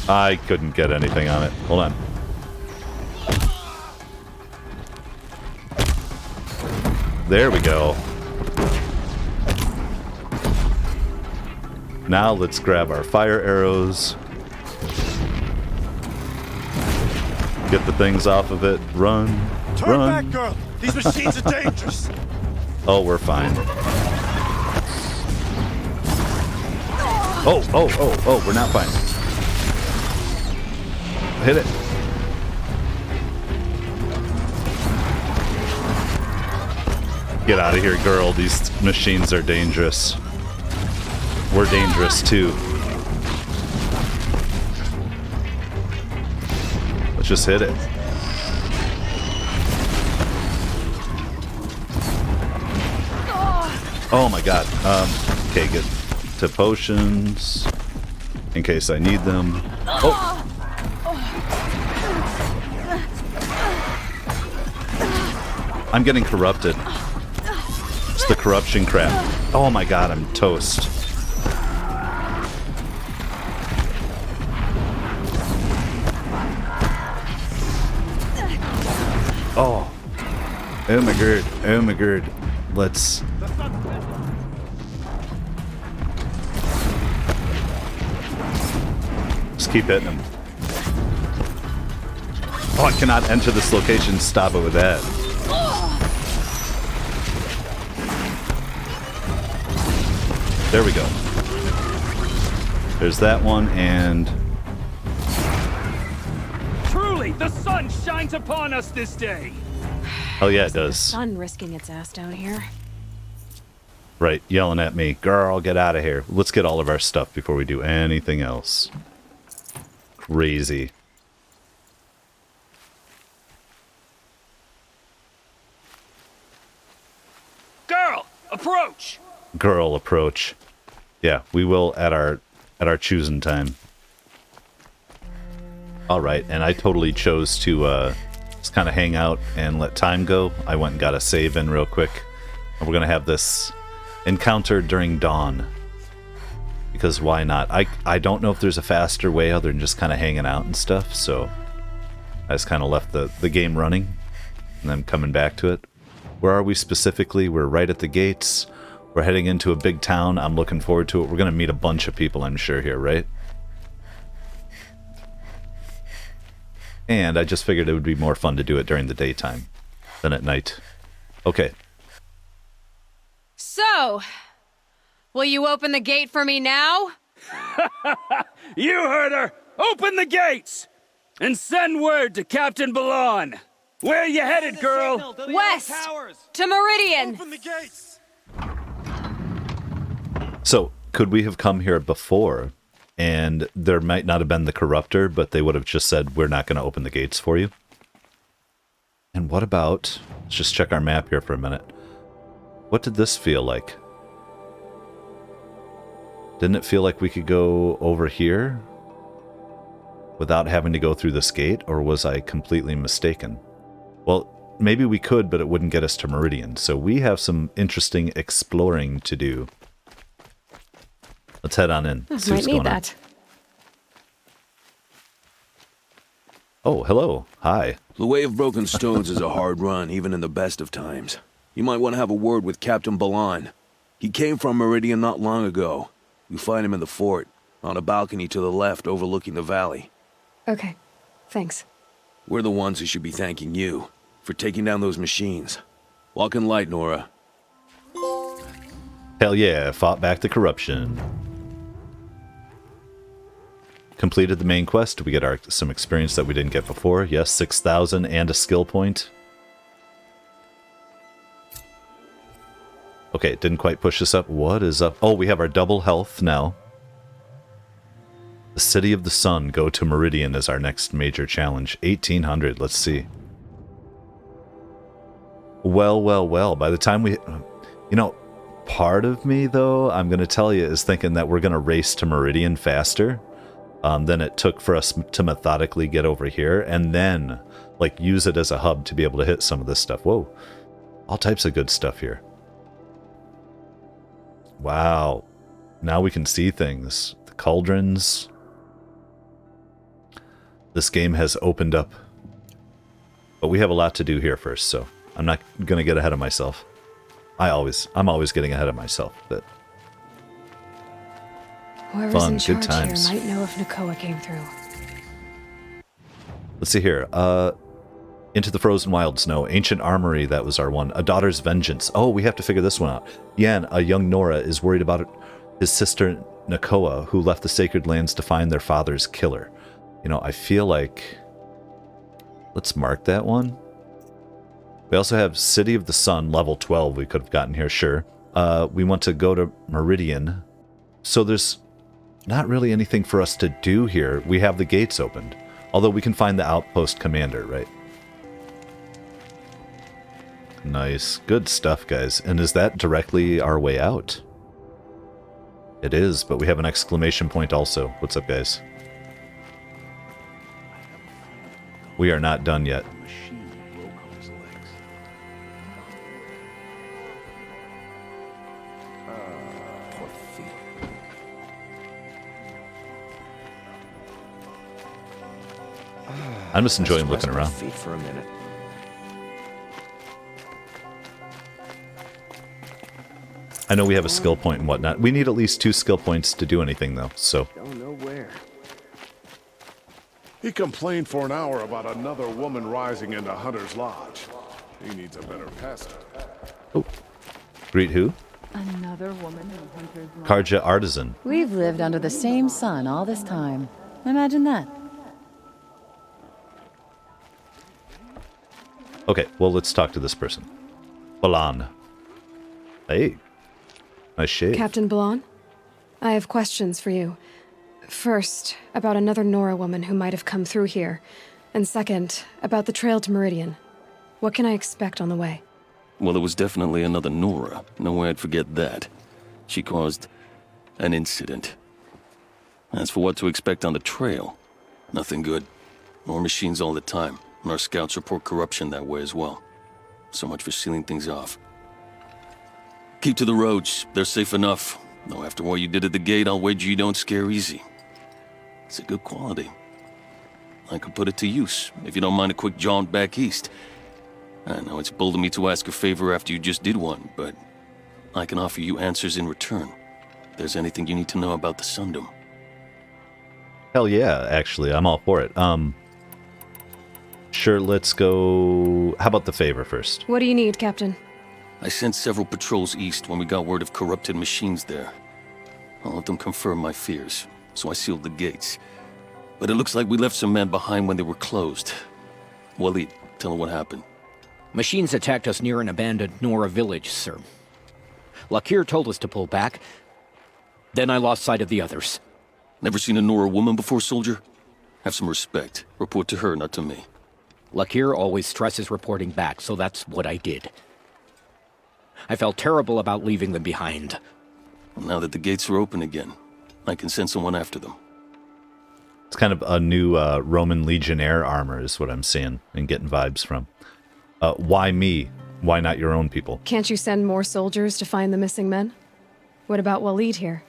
I couldn't get anything on it. Hold on. There we go. Now let's grab our fire arrows. Get the things off of it. Run. Turn run. back, girl! These machines are dangerous! Oh, we're fine. Oh, we're not fine. Hit it. Get out of here, girl. These machines are dangerous. We're dangerous, too. Let's just hit it. Oh my god. Okay, get to potions. In case I need them. Oh! I'm getting corrupted. It's the corruption crap. Oh my god, I'm toast. Oh. Oh my god. Oh my god. Let's... Just keep hitting him. Oh, I cannot enter this location. Stop it with that. There we go. There's that one, and The sun shines upon us this day. Oh yeah, it Isn't the does. sun risking its ass down here? Right, yelling at me, girl, get out of here. Let's get all of our stuff before we do anything else. Crazy. Girl, approach. Girl approach. Yeah, we will at our choosing time. Alright, and I totally chose to just kind of hang out and let time go. I went and got a save in real quick. And we're going to have this encounter during dawn. Because why not? I don't know if there's a faster way other than just kind of hanging out and stuff, so I just kind of left the game running and then coming back to it. Where are we specifically? We're right at the gates. We're heading into a big town. I'm looking forward to it. We're going to meet a bunch of people, I'm sure, here, right? And I just figured it would be more fun to do it during the daytime than at night. Okay. So, will you open the gate for me now? You heard her. Open the gates and send word to Captain Balon. Where you headed, girl? West! To Meridian! Open the gates! So, could we have come here before, and there might not have been the corruptor, but they would have just said, we're not going to open the gates for you? And what about... Let's just check our map here for a minute. What did this feel like? Didn't it feel like we could go over here without having to go through this gate, or was I completely mistaken? Well, maybe we could, but it wouldn't get us to Meridian, so we have some interesting exploring to do. Let's head on in. See Might what's need going on. that. Oh, hello. Hi. The Way of Broken Stones is a hard run, even in the best of times. You might want to have a word with Captain Balon. He came from Meridian not long ago. You find him in the fort, on a balcony to the left overlooking the valley. Okay, thanks. We're the ones who should be thanking you for taking down those machines. Walk in light, Nora. Hell yeah, fought back the corruption. Completed the main quest. Did we get some experience that we didn't get before? Yes, 6,000 and a skill point. Okay, it didn't quite push us up. What is up? Oh, we have our double health now. The City of the Sun. Go to Meridian is our next major challenge. 1,800. Let's see. Well, well, well. By the time we... You know, part of me, though, I'm going to tell you, is thinking that we're going to race to Meridian faster than it took for us to methodically get over here, and then, like, use it as a hub to be able to hit some of this stuff. Whoa. All types of good stuff here. Wow. Now we can see things. The cauldrons. This game has opened up. But we have a lot to do here first, so I'm not going to get ahead of myself. I'm always getting ahead of myself, but Whoever's fun, in good charge times. here might know if Nakoa came through. Let's see here. Into the Frozen Wilds. No. Ancient Armory, that was our one. A Daughter's Vengeance. Oh, we have to figure this one out. Yan, a young Nora, is worried about his sister Nakoa, who left the Sacred Lands to find their father's killer. You know, I feel like... Let's mark that one. We also have City of the Sun, level 12 we could have gotten here, sure. We want to go to Meridian. So there's not really anything for us to do here. We have the gates opened. Although we can find the outpost commander, right? Nice. Good stuff, guys. And is that directly our way out? It is, but we have an exclamation point also. What's up, guys? We are not done yet. I'm just enjoying looking around. Feet for a minute. I know we have a skill point and whatnot. We need at least 2 skill points to do anything, though, so... Don't know where. He complained for an hour about another woman rising into Hunter's Lodge. He needs a better pastor. Oh. Greet who? Another woman in Hunter's Lodge. Carja Artisan. We've lived under the same sun all this time. Imagine that. Okay, well, let's talk to this person. Balan. Hey. Nice shave. Captain Ballon? I have questions for you. First, about another Nora woman who might have come through here. And second, about the trail to Meridian. What can I expect on the way? Well, it was definitely another Nora. No way I'd forget that. She caused an incident. As for what to expect on the trail, nothing good. More machines all the time, and our scouts report corruption that way as well. So much for sealing things off. Keep to the roads, they're safe enough. Though after what you did at the gate, I'll wager you don't scare easy. It's a good quality. I could put it to use, if you don't mind a quick jaunt back east. I know it's bold of me to ask a favor after you just did one, but I can offer you answers in return. If there's anything you need to know about the Sundom. Hell yeah, actually, I'm all for it. Sure, let's go... How about the favor first? What do you need, Captain? I sent several patrols east when we got word of corrupted machines there. All of them confirmed my fears, so I sealed the gates. But it looks like we left some men behind when they were closed. Waleed, tell them what happened. Machines attacked us near an abandoned Nora village, sir. Lakir told us to pull back. Then I lost sight of the others. Never seen a Nora woman before, soldier? Have some respect. Report to her, not to me. Lakir always stresses reporting back, so that's what I did. I felt terrible about leaving them behind. Now that the gates are open again, I can send someone after them. It's kind of a new Roman Legionnaire armor is what I'm seeing and getting vibes from. Why me? Why not your own people? Can't you send more soldiers to find the missing men? What about Waleed here?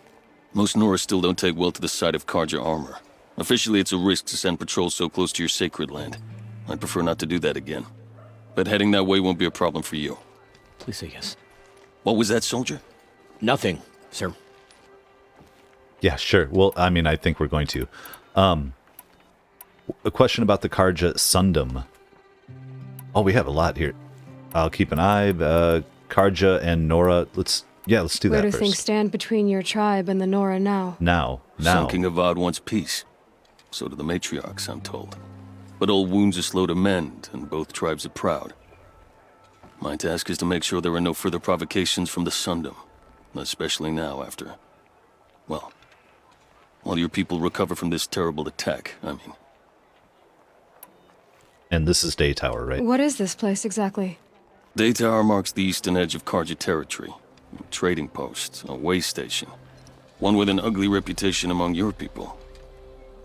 Most Nora still don't take well to the sight of Carja armor. Officially, it's a risk to send patrols so close to your sacred land. I'd prefer not to do that again. But heading that way won't be a problem for you. Please say yes. What was that, soldier? Nothing, sir. Yeah, sure. Well, I mean, I think we're going to. A question about the Carja Sundom. Oh, we have a lot here. I'll keep an eye. Carja and Nora. Let's do Where that do first. things stand between your tribe and the Nora now? Now. Sun King Avad wants peace. So do the matriarchs, I'm told. But old wounds are slow to mend, and both tribes are proud. My task is to make sure there are no further provocations from the Sundom. Especially now after... well, while your people recover from this terrible attack, I mean. And this is Daytower, right? What is this place exactly? Daytower marks the eastern edge of Carja territory. A trading post, a way station. One with an ugly reputation among your people.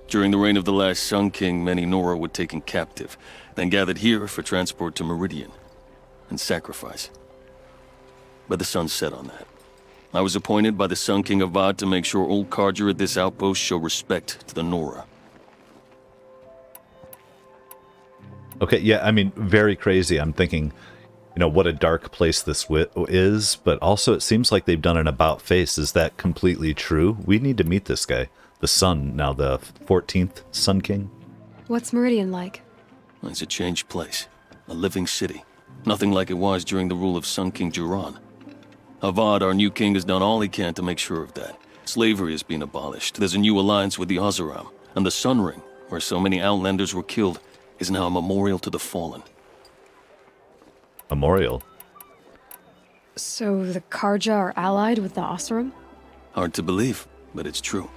During the reign of the last Sun King, many Nora were taken captive, then gathered here for transport to Meridian, and sacrifice. But the sun set on that. I was appointed by the Sun King Avad to make sure old Carja at this outpost show respect to the Nora. Okay, yeah, I mean, very crazy. I'm thinking, what a dark place this is, but also it seems like they've done an about face. Is that completely true? We need to meet this guy. The Sun, now the 14th Sun King. What's Meridian like? It's a changed place. A living city. Nothing like it was during the rule of Sun King Jiran. Avad, our new king, has done all he can to make sure of that. Slavery has been abolished. There's a new alliance with the Oseram. And the Sun Ring, where so many Outlanders were killed, is now a memorial to the fallen. Memorial? So the Carja are allied with the Oseram? Hard to believe, but it's true.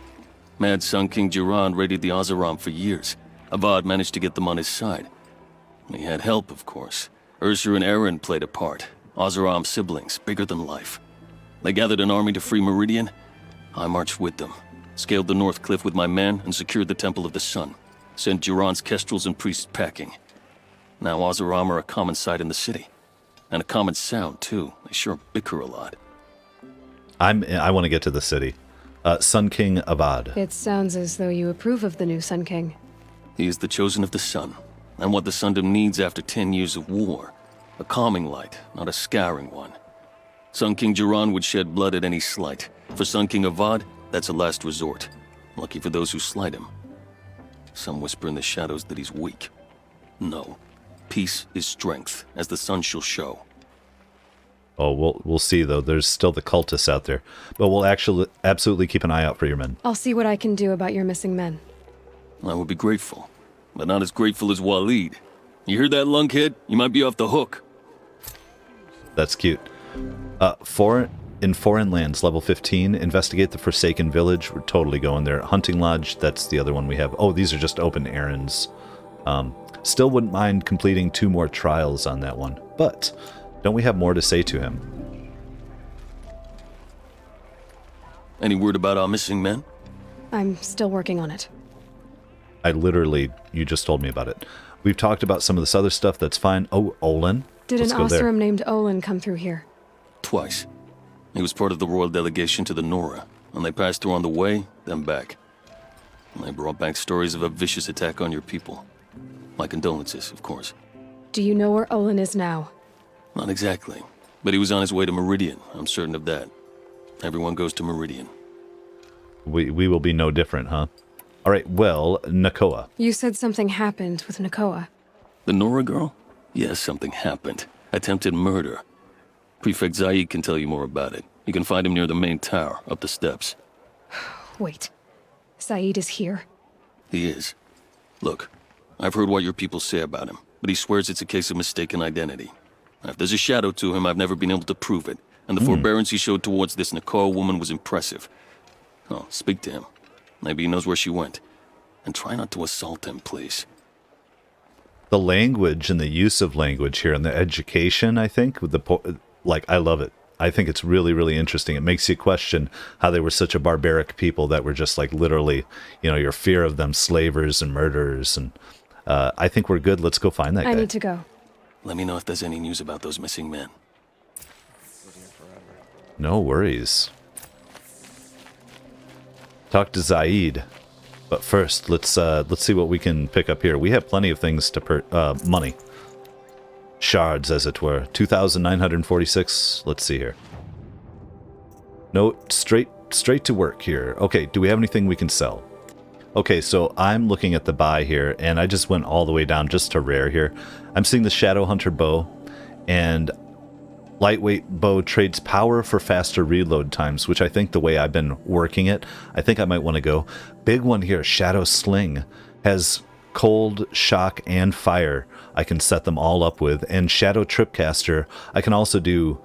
Mad Sun King Jiran raided the Oseram for years. Avad managed to get them on his side. He had help, of course. Ursur and Aaron played a part. Oseram siblings, bigger than life. They gathered an army to free Meridian. I marched with them, scaled the North Cliff with my men, and secured the Temple of the Sun. Sent Jiran's kestrels and priests packing. Now Oseram are a common sight in the city. And a common sound, too. They sure bicker a lot. I want to get to the city. Sun King Avad. It sounds as though you approve of the new Sun King. He is the chosen of the sun, and what the Sundom needs after 10 years of war. A calming light, not a scouring one. Sun King Jiran would shed blood at any slight. For Sun King Avad, that's a last resort. Lucky for those who slight him. Some whisper in the shadows that he's weak. No. Peace is strength, as the sun shall show. Oh, we'll see, though. There's still the cultists out there. But we'll actually absolutely keep an eye out for your men. I'll see what I can do about your missing men. I would be grateful, but not as grateful as Waleed. You hear that, lunkhead? You might be off the hook. That's cute. In foreign lands, level 15, investigate the Forsaken Village. We're totally going there. Hunting Lodge, that's the other one we have. Oh, these are just open errands. Still wouldn't mind completing 2 more trials on that one. But don't we have more to say to him? Any word about our missing men? I'm still working on it. You just told me about it. We've talked about some of this other stuff, that's fine. Oh, Olin. Did Let's an go there. Oseram named Olin come through here? Twice. He was part of the royal delegation to the Nora, and they passed through on the way, then back. And they brought back stories of a vicious attack on your people. My condolences, of course. Do you know where Olin is now? Not exactly, but he was on his way to Meridian, I'm certain of that. Everyone goes to Meridian. We will be no different, huh? All right, well, Nakoa. You said something happened with Nakoa. The Nora girl? Yes, something happened. Attempted murder. Prefect Zaid can tell you more about it. You can find him near the main tower, up the steps. Wait. Zaid is here? He is. Look, I've heard what your people say about him, but he swears it's a case of mistaken identity. If there's a shadow to him, I've never been able to prove it, and the forbearance he showed towards this Nakoa woman was impressive. Oh, speak to him. Maybe he knows where she went. And try not to assault him, please. The language and the use of language here and the education, I think, with I love it. I think it's really, really interesting. It makes you question how they were such a barbaric people that were just like literally, your fear of them, slavers and murderers. And I think we're good. Let's go find that guy. I need to go. Let me know if there's any news about those missing men. No worries. Talk to Zaid. But first, let's see what we can pick up here. We have plenty of things to money. Shards, as it were. 2,946. Let's see here. No, straight to work here. Okay, do we have anything we can sell? Okay, so I'm looking at the buy here, and I just went all the way down just to rare here. I'm seeing the Shadow Hunter bow, and lightweight bow trades power for faster reload times, which I think the way I've been working it, I think I might want to go. Big one here, Shadow Sling, has cold, shock, and fire. I can set them all up with. And Shadow Tripcaster, I can also do,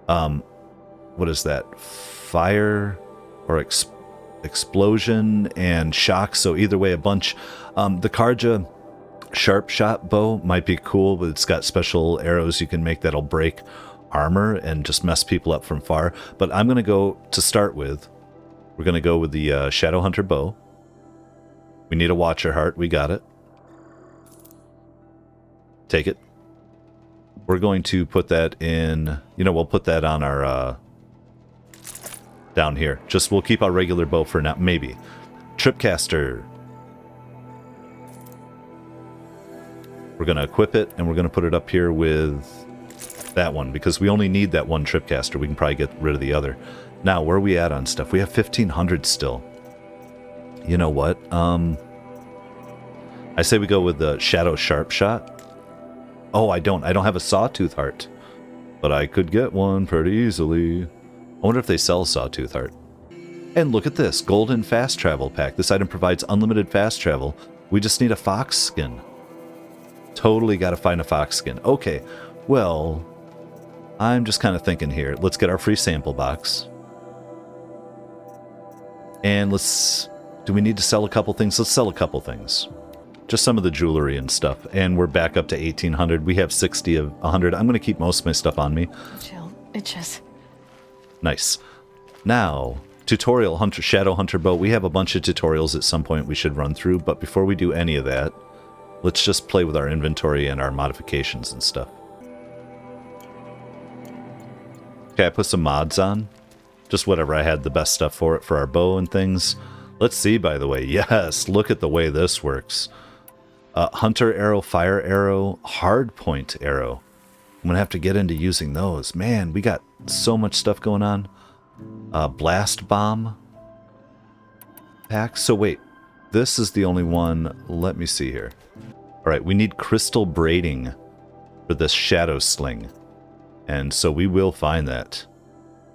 what is that? Fire or explosion and shock. So either way, a bunch. The Carja Sharp Shot bow might be cool, but it's got special arrows you can make that'll break armor and just mess people up from far. But I'm going to go, to start with, we're going to go with the Shadow Hunter bow. We need a Watcher Heart. We got it. Take it. We're going to put that in, we'll put that on our, down here. Just, we'll keep our regular bow for now, maybe. Tripcaster. We're going to equip it, and we're going to put it up here with that one, because we only need that one Tripcaster. We can probably get rid of the other. Now, where are we at on stuff? We have 1,500 still. You know what? I say we go with the Shadow Sharp Shot. Oh, I don't have a Sawtooth Heart, but I could get one pretty easily. I wonder if they sell Sawtooth Heart. And look at this, Golden Fast Travel Pack. This item provides unlimited fast travel. We just need a fox skin. Totally got to find a fox skin. Okay, well, I'm just kind of thinking here. Let's get our free sample box. And do we need to sell a couple things? Let's sell a couple things. Just some of the jewelry and stuff. And we're back up to 1,800. We have 60 of 100. I'm going to keep most of my stuff on me. Chill. Itches. Nice. Now, tutorial Shadow Hunter bow. We have a bunch of tutorials at some point we should run through. But before we do any of that, let's just play with our inventory and our modifications and stuff. Okay, I put some mods on. Just whatever I had the best stuff for it for our bow and things. Let's see, by the way. Yes, look at the way this works. Hunter arrow, fire arrow, hard point arrow. I'm going to have to get into using those. Man, we got so much stuff going on. Blast bomb pack. So wait, this is the only one. Let me see here. All right, we need crystal braiding for this Shadow Sling. And so we will find that.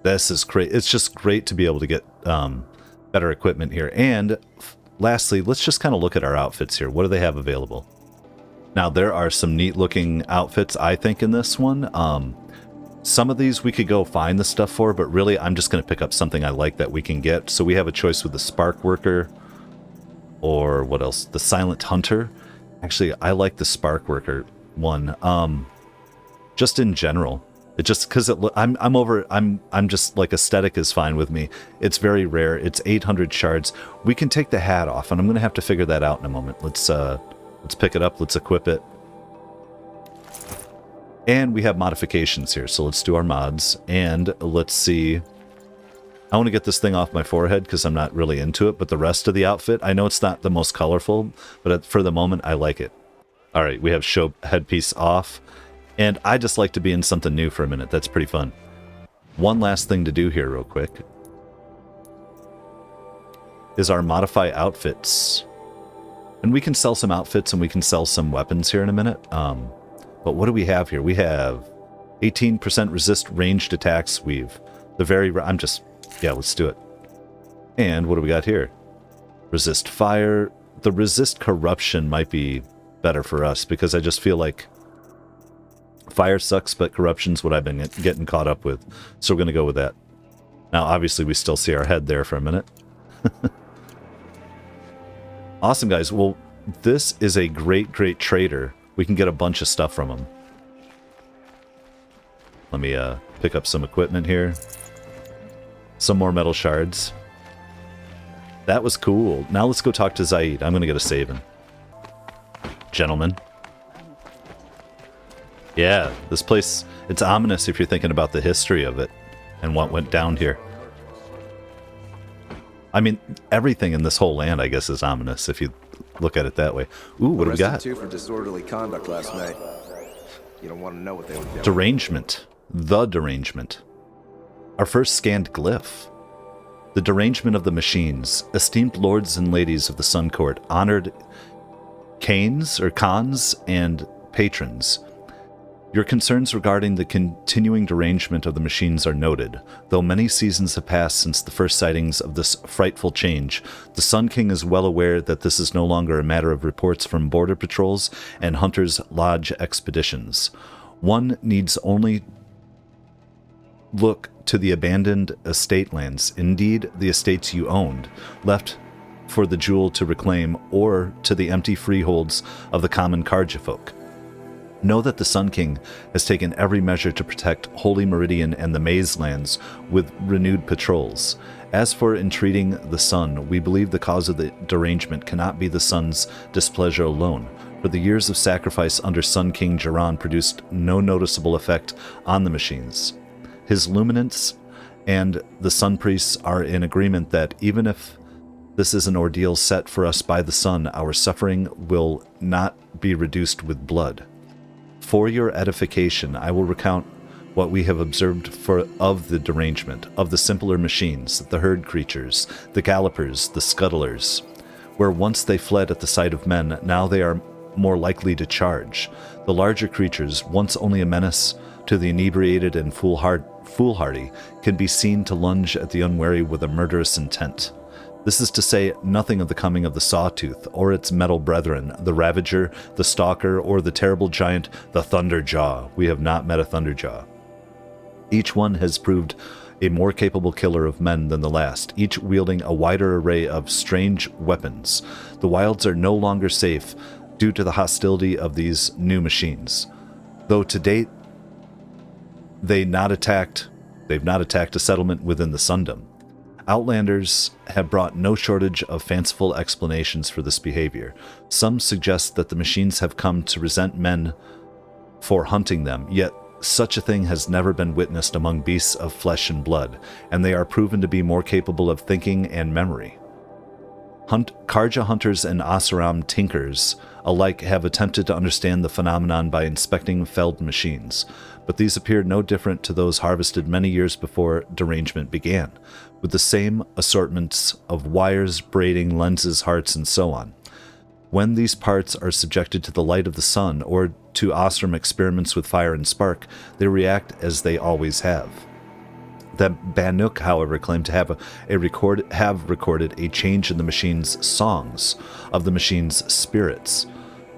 This is great. It's just great to be able to get better equipment here. And lastly, let's just kind of look at our outfits here. What do they have available? Now, there are some neat-looking outfits, I think, in this one. Some of these we could go find the stuff for, but really I'm just going to pick up something I like that we can get. So we have a choice with the Spark Worker, or what else? The Silent Hunter. Actually, I like the Spark Worker one. Just in general. It just, because I'm just like, aesthetic is fine with me. It's very rare. It's 800 shards. We can take the hat off, and I'm going to have to figure that out in a moment. Let's pick it up. Let's equip it. And we have modifications here, so let's do our mods, and let's see. I want to get this thing off my forehead because I'm not really into it, but the rest of the outfit, I know it's not the most colorful, but for the moment, I like it. All right, we have show headpiece off, and I just like to be in something new for a minute. That's pretty fun. One last thing to do here real quick is our modify outfits. And we can sell some outfits and we can sell some weapons here in a minute. But what do we have here? We have 18% resist ranged attacks. Let's do it. And what do we got here? Resist fire. The resist corruption might be better for us because I just feel like fire sucks, but corruption's what I've been getting caught up with. So we're going to go with that. Now, obviously, we still see our head there for a minute. Awesome, guys. Well, this is a great, great trader. We can get a bunch of stuff from him. Let me pick up some equipment here. Some more metal shards. That was cool. Now let's go talk to Zaid. I'm going to get a saving. Gentlemen. Yeah, this place, it's ominous if you're thinking about the history of it and what went down here. I mean, everything in this whole land, I guess, is ominous if you look at it that way. Ooh, what do we got? Arrested 2 for disorderly conduct last night. You don't want to know what they were doing. Derangement. The derangement. Our first scanned glyph. The derangement of the machines. Esteemed lords and ladies of the Sun Court, honored khans and patrons. Your concerns regarding the continuing derangement of the machines are noted. Though many seasons have passed since the first sightings of this frightful change, the Sun King is well aware that this is no longer a matter of reports from border patrols and Hunter's Lodge expeditions. One needs only look to the abandoned estate lands, indeed the estates you owned, left for the jewel to reclaim, or to the empty freeholds of the common Carja folk. Know that the Sun King has taken every measure to protect Holy Meridian and the Maze Lands with renewed patrols. As for entreating the Sun, we believe the cause of the derangement cannot be the Sun's displeasure alone, for the years of sacrifice under Sun King Jiran produced no noticeable effect on the machines. His luminance and the Sun Priests are in agreement that even if this is an ordeal set for us by the Sun, our suffering will not be reduced with blood. For your edification, I will recount what we have observed of the derangement, of the simpler machines, the herd creatures, the gallopers, the scuttlers. Where once they fled at the sight of men, now they are more likely to charge. The larger creatures, once only a menace to the inebriated and foolhardy, can be seen to lunge at the unwary with a murderous intent. This is to say nothing of the coming of the Sawtooth, or its metal brethren, the Ravager, the Stalker, or the terrible giant, the Thunderjaw. We have not met a Thunderjaw. Each one has proved a more capable killer of men than the last, each wielding a wider array of strange weapons. The wilds are no longer safe due to the hostility of these new machines. Though to date, they've not attacked a settlement within the Sundom. Outlanders have brought no shortage of fanciful explanations for this behavior. Some suggest that the machines have come to resent men for hunting them, yet such a thing has never been witnessed among beasts of flesh and blood, and they are proven to be more capable of thinking and memory. Carja hunters and Oseram tinkers alike have attempted to understand the phenomenon by inspecting felled machines, but these appeared no different to those harvested many years before derangement began, with the same assortments of wires, braiding, lenses, hearts, and so on. When these parts are subjected to the light of the sun or to Oseram experiments with fire and spark, they react as they always have. The Banuk, however, claim to have recorded a change in the machine's songs, of the machine's spirits.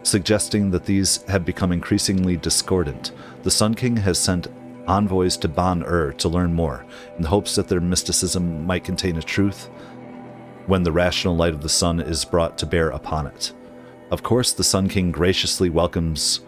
suggesting that these have become increasingly discordant. The Sun King has sent envoys to Ban-Ur to learn more, in the hopes that their mysticism might contain a truth when the rational light of the sun is brought to bear upon it. Of course, the Sun King graciously welcomes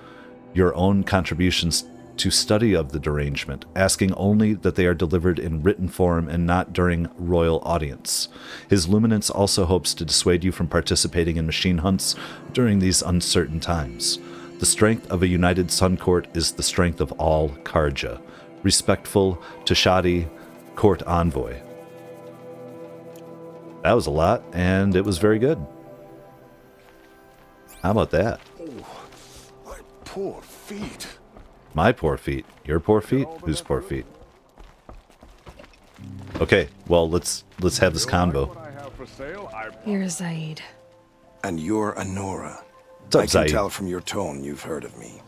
your own contributions to study of the derangement, asking only that they are delivered in written form and not during royal audience. His Luminance also hopes to dissuade you from participating in machine hunts during these uncertain times. The strength of a united Sun Court is the strength of all Carja. Respectful, Tashadi, Court Envoy. That was a lot, and it was very good. How about that? Oh, my poor feet. My poor feet. Your poor feet? Whose poor feet? Okay, well, let's have this convo. You're Zaid. And you're Anora. What's up, I can Zaid? tell from your tone you've heard of me.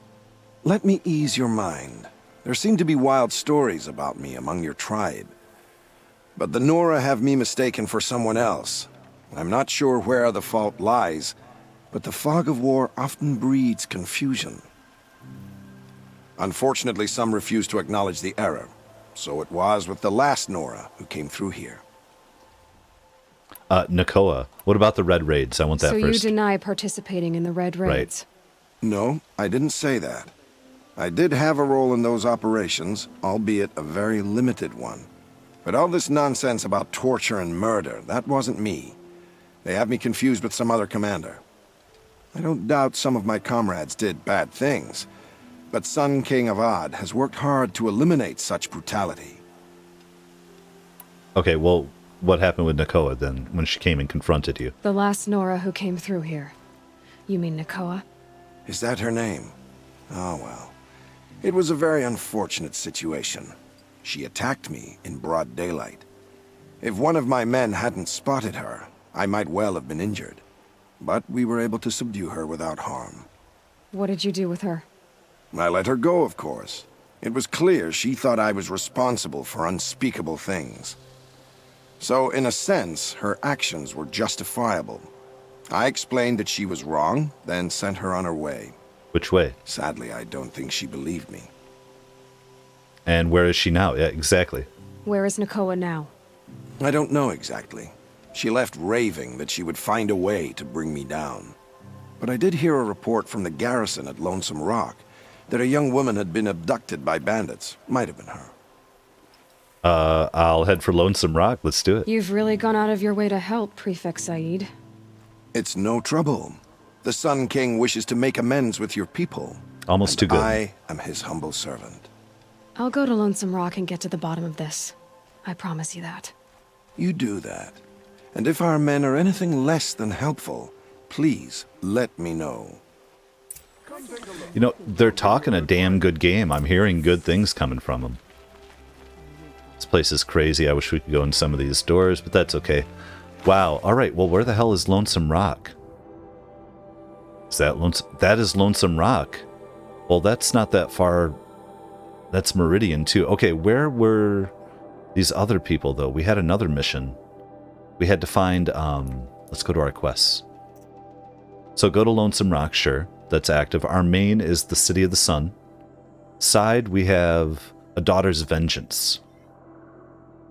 Let me ease your mind. There seem to be wild stories about me among your tribe. But the Nora have me mistaken for someone else. I'm not sure where the fault lies, but the fog of war often breeds confusion. Unfortunately, some refuse to acknowledge the error. So it was with the last Nora who came through here. Nakoa. What about the Red Raids? I want that So first. you deny participating in the Red Raids? No, I didn't say that. I did have a role in those operations, albeit a very limited one. But all this nonsense about torture and murder, that wasn't me. They have me confused with some other commander. I don't doubt some of my comrades did bad things, but Sun King Avad has worked hard to eliminate such brutality. Okay, well, what happened with Nakoa then, when she came and confronted you? The last Nora who came through here. You mean Nakoa? Is that her name? Oh, well. It was a very unfortunate situation. She attacked me in broad daylight. If one of my men hadn't spotted her, I might well have been injured. But we were able to subdue her without harm. What did you do with her? I let her go, of course. It was clear she thought I was responsible for unspeakable things. So, in a sense, her actions were justifiable. I explained that she was wrong, then sent her on her way. Which way? Sadly, I don't think she believed me. And where is she now? Yeah, exactly. Where is Nakoa now? I don't know exactly. She left raving that she would find a way to bring me down. But I did hear a report from the garrison at Lonesome Rock that a young woman had been abducted by bandits. Might have been her. I'll head for Lonesome Rock. Let's do it. You've really gone out of your way to help, Prefect Zaid. It's no trouble. The Sun King wishes to make amends with your people. Almost too good. I am his humble servant. I'll go to Lonesome Rock and get to the bottom of this. I promise you that. You do that. And if our men are anything less than helpful, please let me know. You know, they're talking a damn good game. I'm hearing good things coming from them. This place is crazy. I wish we could go in some of these doors, but that's okay. Wow. All right. Well, where the hell is Lonesome Rock? Is that Lonesome? That is Lonesome Rock. Well, that's not that far. That's Meridian, too. Okay, where were these other people, though? We had another mission. We had to find, let's go to our quests. So go to Lonesome Rock, sure. That's active. Our main is the City of the Sun. Side, we have A Daughter's Vengeance.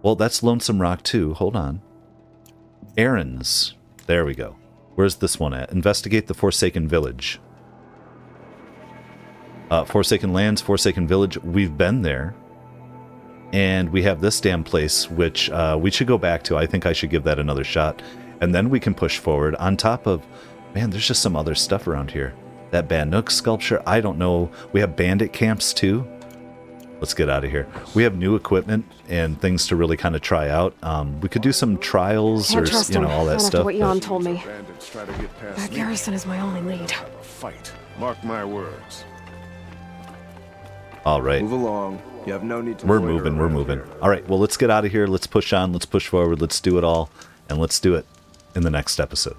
Well, that's Lonesome Rock, too. Hold on. Errands. There we go. Where's this one at? Investigate the Forsaken Village. Forsaken Lands, Forsaken Village. We've been there. And we have this damn place, which we should go back to. I think I should give that another shot. And then we can push forward. On top of... Man, there's just some other stuff around here. That Bannook sculpture, I don't know. We have bandit camps, too. Let's get out of here. We have new equipment and things to really kind of try out. We could do some trials Can't or, trust you know, him. all that Not after stuff. what Jan told me. Bandits try to get past That me. garrison is my only lead. A fight. Mark my words. All right. Move along. You have no need to We're loiter moving, we're around moving. here. All right, well, let's get out of here. Let's push on, let's push forward, let's do it all. And let's do it in the next episode.